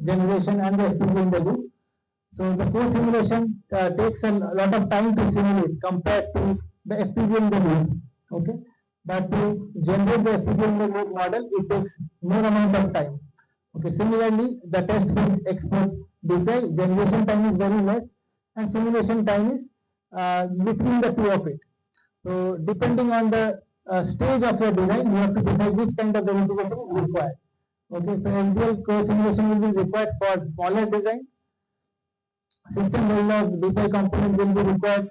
generation and the FPGA in the loop. So the core simulation takes a lot of time to simulate compared to the FPGA in the loop. Okay, but to generate the FPGA in the loop model, it takes more amount of time. Okay, similarly, the test bench expert DPI generation time is very less, and simulation time is between the two of it. So depending on the stage of your design, you have to decide which kind of verification is required. Okay, so SDL co-simulation will be required for smaller design. System Verilog DPI component will be required.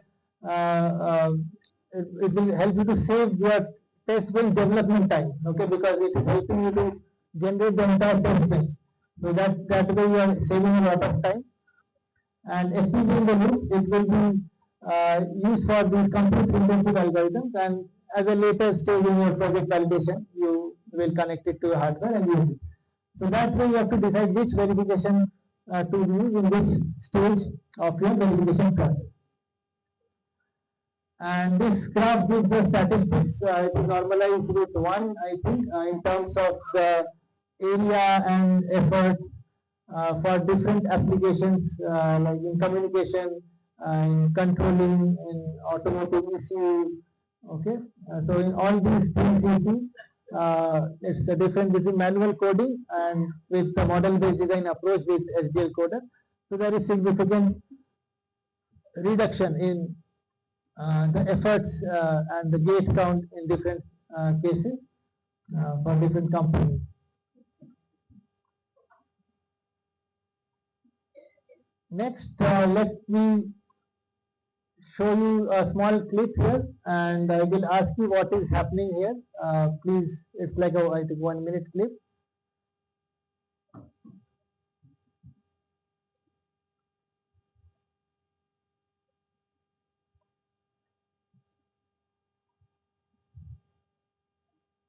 It will help you to save your test bench development time. Okay, because it is helping you to generate the entire test bench. So that way you are saving a lot of time. And FPGA in the loop, it will be used for these compute intensive algorithms, and as a later stage in your project validation, you will connect it to your hardware and use it. So that way you have to decide which verification to use in which stage of your verification process. And this graph gives the statistics. It is normalized with 1, I think, in terms of the area and effort for different applications like in communication, in controlling, in automotive ECU. Okay, so in all these things you see, it's the difference between manual coding and with the model-based design approach with SDL coder. So there is significant reduction in the efforts and the gate count in different cases for different companies. Next, let me show you a small clip here, and I will ask you what is happening here. Please, it's like a, I think, 1 minute clip.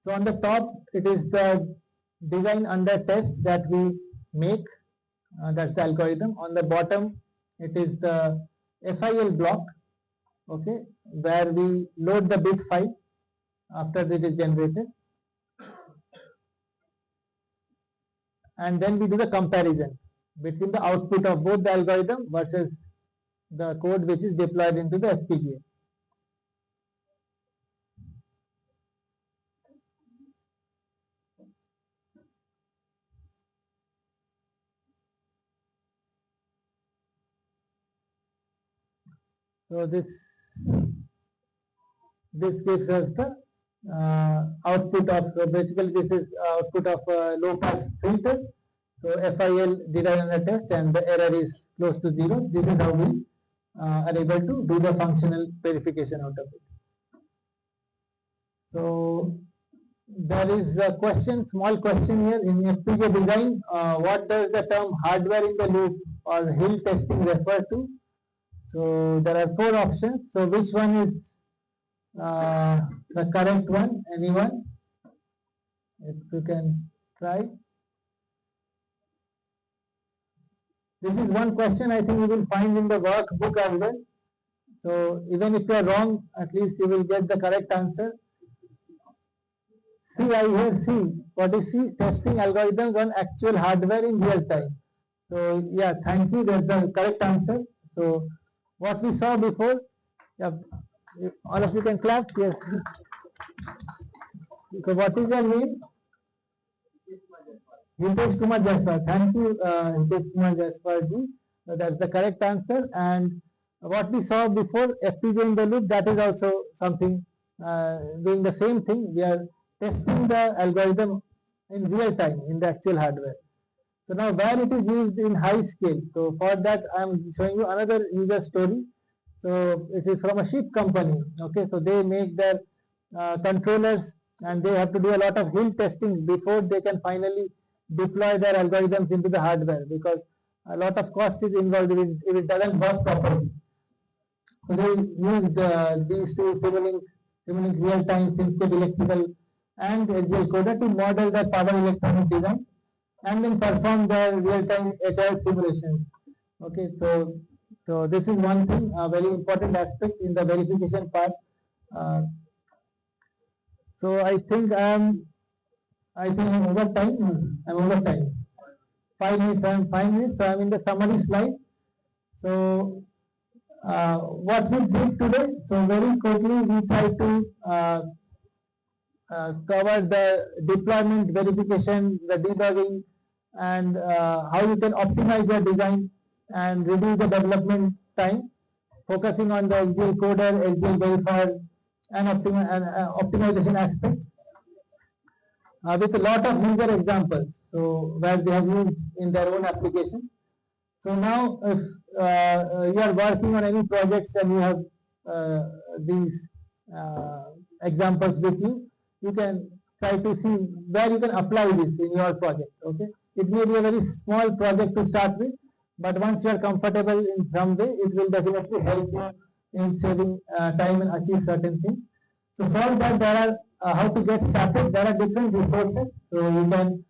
So on the top, it is the design under test that we make. That's the algorithm. On the bottom, it is the FIL block, okay, where we load the bit file after it is generated, and then we do the comparison between the output of both the algorithm versus the code which is deployed into the FPGA. So this this gives us the output of basically this is output of low pass filter. So FIL did a test and the error is close to 0. This is how we are able to do the functional verification out of it. So there is a question, small question here in FPGA design. What does the term hardware in the loop or hill testing refer to? So there are 4 options. So which one is the correct one? Anyone? If you can try. This is one question I think you will find in the workbook as well. So even if you are wrong, at least you will get the correct answer. See, I hear C. What is C? Testing algorithms on actual hardware in real time. So yeah, thank you. That's the correct answer. So what we saw before, yeah, all of you can clap. Yes. So what is your name? Hitesh Kumar Jaswal. Thank you, Hitesh Kumar Jaswal ji. That's the correct answer. And what we saw before, FPGA in the loop, that is also something doing the same thing. We are testing the algorithm in real time in the actual hardware. So now where it is used in high scale. So for that I am showing you another user story. So it is from a ship company. Okay, so they make their controllers and they have to do a lot of hill testing before they can finally deploy their algorithms into the hardware, because a lot of cost is involved if it doesn't work properly. So they used these two Simulink real-time Simscape electrical and SGL coder to model the power electronic design and then perform the real-time HL simulations. Okay, so this is one thing, a very important aspect in the verification part. So I think I'm over time. I'm over time. 5 minutes. I'm 5 minutes. So I'm in the summary slide. So what we did today. So very quickly we try to cover the deployment, verification, the debugging, and how you can optimize your design and reduce the development time, focusing on the SGL coder, SGL verifier, and optimization aspects with a lot of user examples. So where they have used in their own application. So now, if you are working on any projects and you have these examples with you, you can try to see where you can apply this in your project. Okay, it may be a very small project to start with, but once you are comfortable in some way, it will definitely help you in saving time and achieve certain things. So for that, there are how to get started. There are different resources. So you can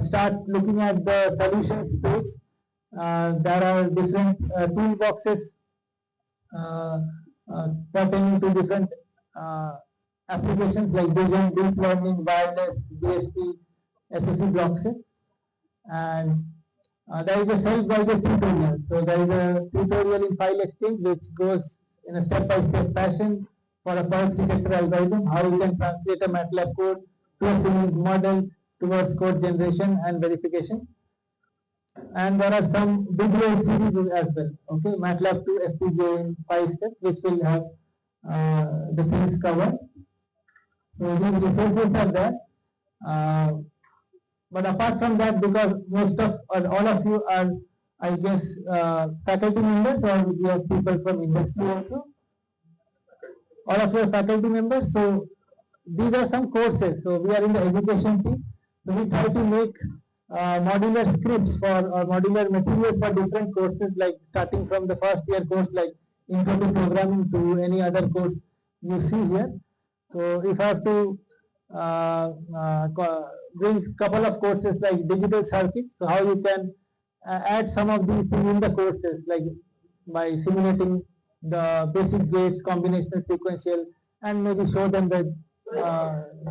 start looking at the solutions page. There are different toolboxes pertaining to different applications like vision, deep learning, wireless, DSP, SoC blocks, and there is a self-guided tutorial. So there is a tutorial in file exchange which goes in a step-by-step fashion for a pulse detector algorithm, how you can translate a MATLAB code to a Simulink model towards code generation and verification. And there are some video series as well. Okay, MATLAB to FPGA in 5 steps, which will have the things covered. So these resources are there. But apart from that, because most of or all of you are, I guess, faculty members, or we have people from industry also. All of you are faculty members. So these are some courses. So we are in the education team. So we try to make modular scripts for or modular materials for different courses, like starting from the first year course like intro to programming to any other course you see here. So if I have to bring couple of courses like digital circuits, so how you can add some of these things in the courses, like by simulating the basic gates, combinational, sequential, and maybe show them the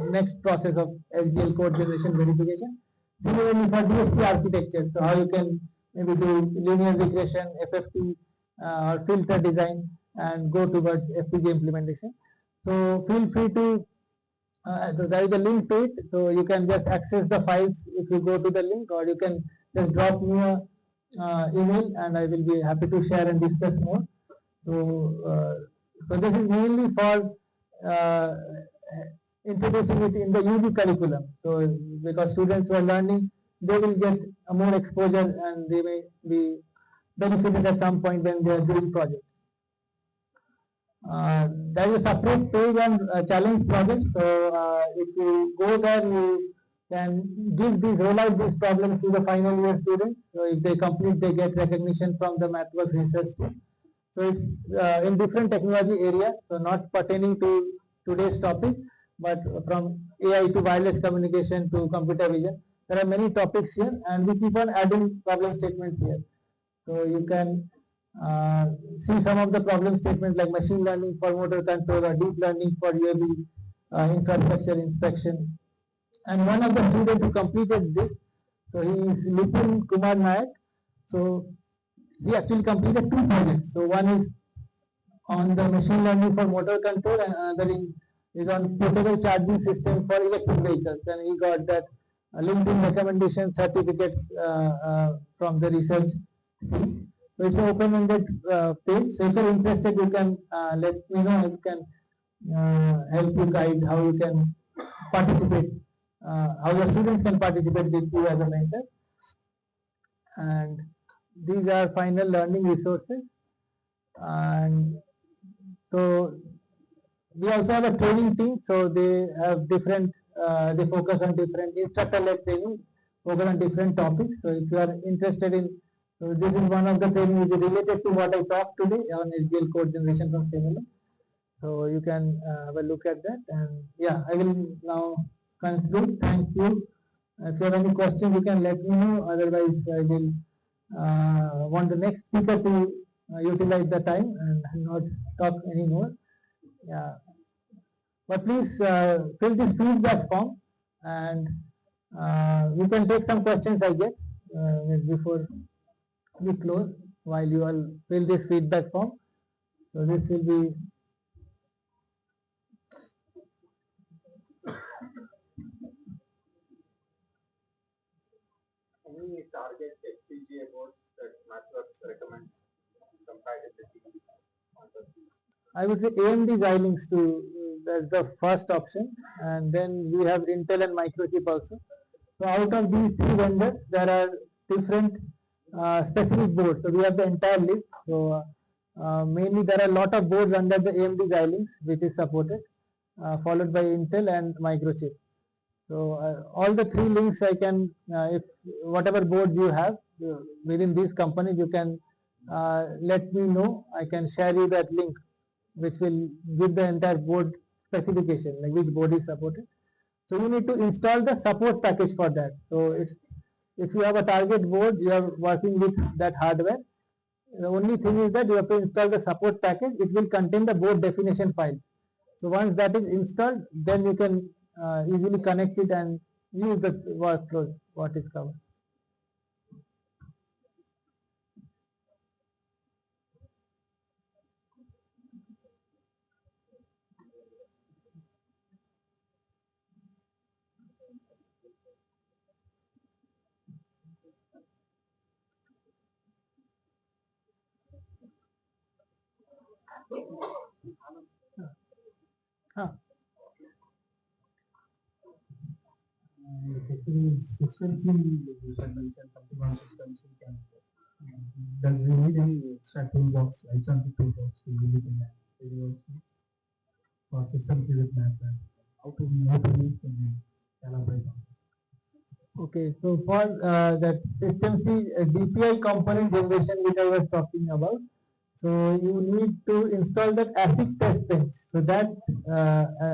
next process of SGL code generation verification. Similarly for DSP architecture, so how you can maybe do linear regression, FFT, or filter design and go towards FPGA implementation. So feel free to, so there is a link to it, so you can just access the files if you go to the link, or you can just drop me a email and I will be happy to share and discuss more. So So this is mainly for uh, introducing it in the UG curriculum. So because students who are learning, they will get a more exposure and they may be benefited at some point when they are doing projects. There is a separate page on challenge projects. So if you go there, you can roll out these problems to the final year students. So if they complete, they get recognition from the MathWorks research team. So it's in different technology areas, so not pertaining to today's topic, but from AI to wireless communication to computer vision. There are many topics here, and we keep on adding problem statements here. So you can see some of the problem statements like machine learning for motor control or deep learning for UAV infrastructure inspection. And one of the students who completed this, so he is Lipin Kumar Nayak. So he actually completed two projects. So one is on the machine learning for motor control and another is on portable charging system for electric vehicles. And he got that LinkedIn recommendation certificates from the research team. So it's an open-ended page. So if you're interested, you can let me know. I can help you guide how you can participate, how your students can participate with you as a mentor. And these are final learning resources. And so we also have a training team. So they have different, they focus on different instructor-led training, focus on different topics. So if you are interested in, so this is one of the training which is related to what I talked today on SGL code generation from Simula. So you can have a look at that. And yeah, I will now conclude. Thank you. If you have any questions, you can let me know. Otherwise, I will want the next speaker to utilize the time and not talk anymore. Yeah. But please fill this feedback form and you can take some questions I guess before we close while you all fill this feedback form. So this will be Any target FPGA boards that MathWorks recommends compatibility? I would say AMD Xilinx to that's the first option, and then we have Intel and Microchip also. So out of these three vendors, there are different specific boards. So we have the entire list. So mainly there are a lot of boards under the AMD Xilinx which is supported, followed by Intel and Microchip. So all the three links I can, if whatever board you have within these companies, you can let me know. I can share you that link, which will give the entire board specification, like which board is supported. So you need to install the support package for that. So it's if you have a target board, you are working with that hardware. The only thing is that you have to install the support package. It will contain the board definition file. So once that is installed, then you can easily connect it and use the workflows what is covered. Huh. Actually, systems you said mention something on systems you can. Does we need any extra toolbox, alternative toolbox to use it in that area for systems with math? How to use and elaborate on? Okay, so for that system C DPI component generation which I was talking about, so you need to install that ASIC test bench. So that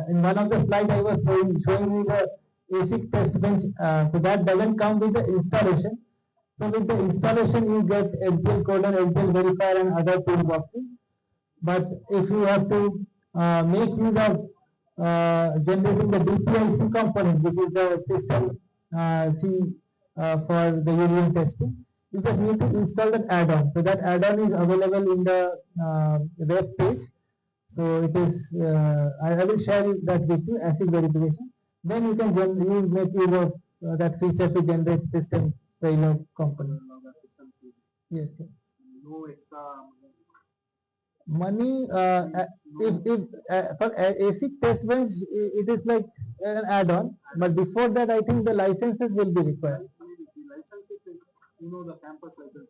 in one of the slides I was showing you the ASIC test bench. So that doesn't come with the installation. So with the installation you get SGL coder, SGL verifier and other toolboxes. But if you have to make use of generating the DPIC component, which is the system C for the union testing, you just need to install that add-on. So that add-on is available in the web page. So it is, I will share that with you, ASIC verification. Then you can make use of that feature to generate system payload component. Yes. No extra. Money, if for ASIC test bench, it is like an add-on, but before that, I think the licenses will be required. Licenses is, you know, the campus license.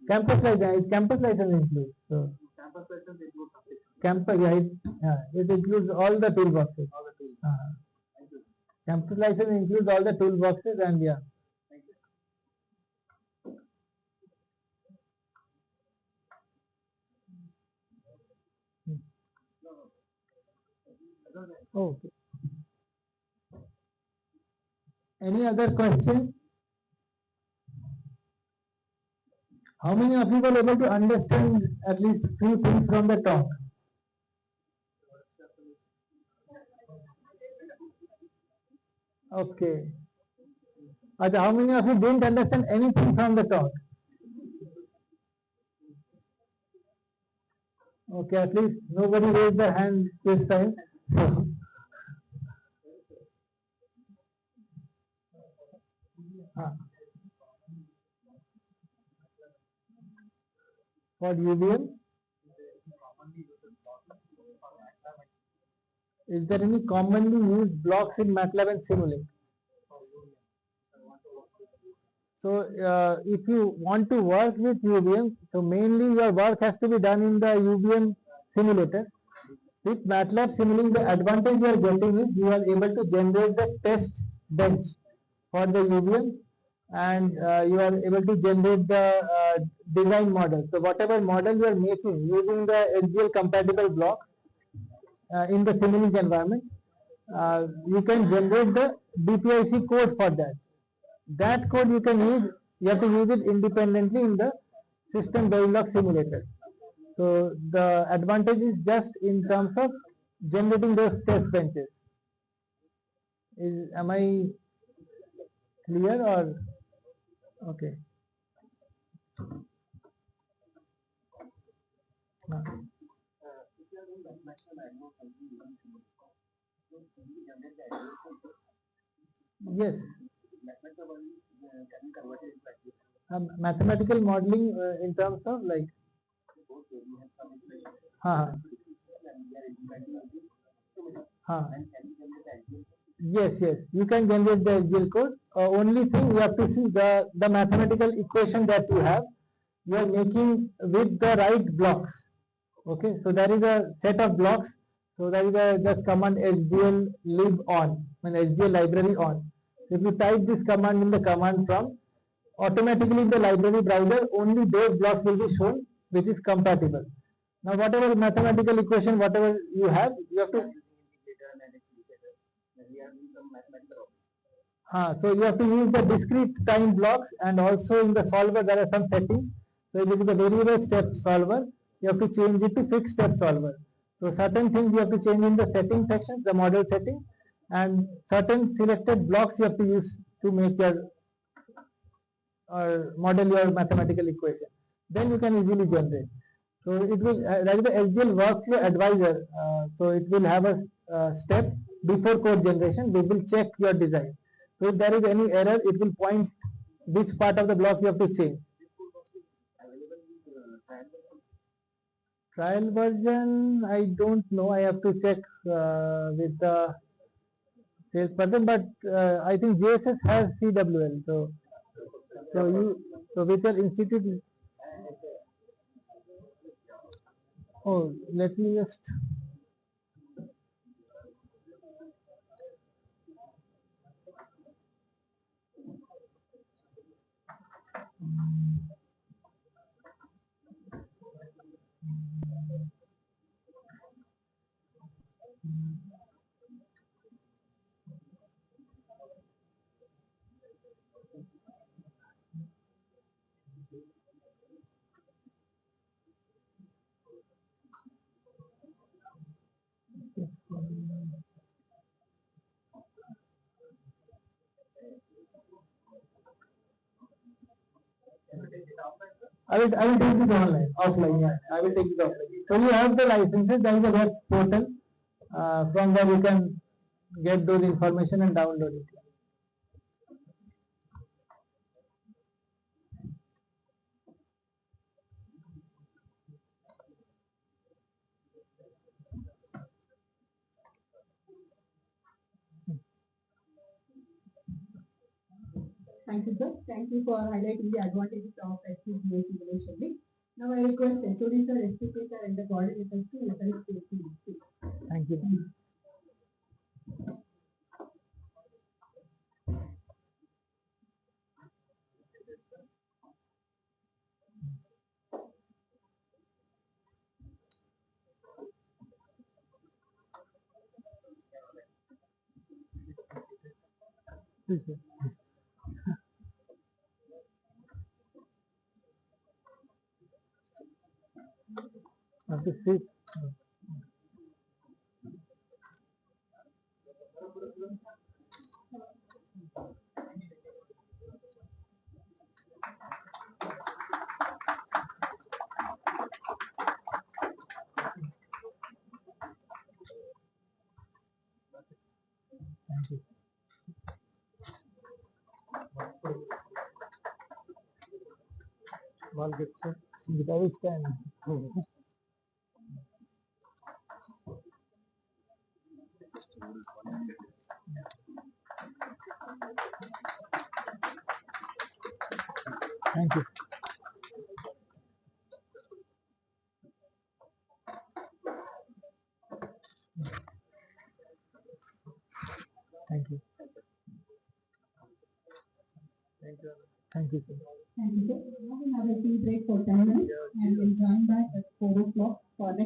Campus license includes. So Campus license includes something. campus, it includes all the toolboxes. All the tools. Thank you. Campus license includes all the toolboxes, and yeah. Thank you. Okay. Any other question? How many of you were able to understand at least few things from the talk? Okay. Acha, how many of you didn't understand anything from the talk? Okay, at least nobody raised their hand this time. Ah. For UVM, is there any commonly used blocks in MATLAB and Simulink? So, if you want to work with UVM, so mainly your work has to be done in the UVM simulator. With MATLAB Simulink, the advantage you are getting is you are able to generate the test bench for the UVM, and you are able to generate the design model. So whatever model you are making using the SGL compatible block in the Simulink environment, you can generate the DPIC code for that. That code you can use, you have to use it independently in the system Verilog simulator. So the advantage is just in terms of generating those test benches. Am I clear or okay? No. Yes. Mathematical modeling in terms of like. Uh, yes, yes. You can generate the SGL code. Only thing you have to see the mathematical equation that you have. You are making with the right blocks. Okay, so there is a set of blocks. So there is a just command SGL lib on, and SGL library on. If you type this command in the command prompt, automatically in the library browser only those blocks will be shown which is compatible. Now whatever mathematical equation, whatever you have to. So you have to use the discrete time blocks, and also in the solver there are some settings. So if it is a variable step solver, you have to change it to fixed step solver. So certain things you have to change in the setting section, the model setting, and certain selected blocks you have to use to make your or model your mathematical equation. Then you can easily generate. So it will that is the SGL workflow advisor. So it will have a step before code generation. They will check your design. So if there is any error, it will point which part of the block you have to change. Trial version, I don't know. I have to check with the salesperson, but I think JSS has CWL. So with your institute. Oh, let me just. I will take it online, offline. Yeah, I will take it offline. So you have the licenses. There is a web portal from where you can get those information and download it. Thank you, sir. Thank you for highlighting the advantages of FPGA simulation. Now I request HOD sir, SPK sir, and the coordinators to authorize the speak. Thank you. After six. Thank you. One good sir. Without stand. Thank you. Thank you. Thank you. Thank you, sir. Thank you, sir. Now we have a tea break for 10 minutes and we'll join back at 4 o'clock for next.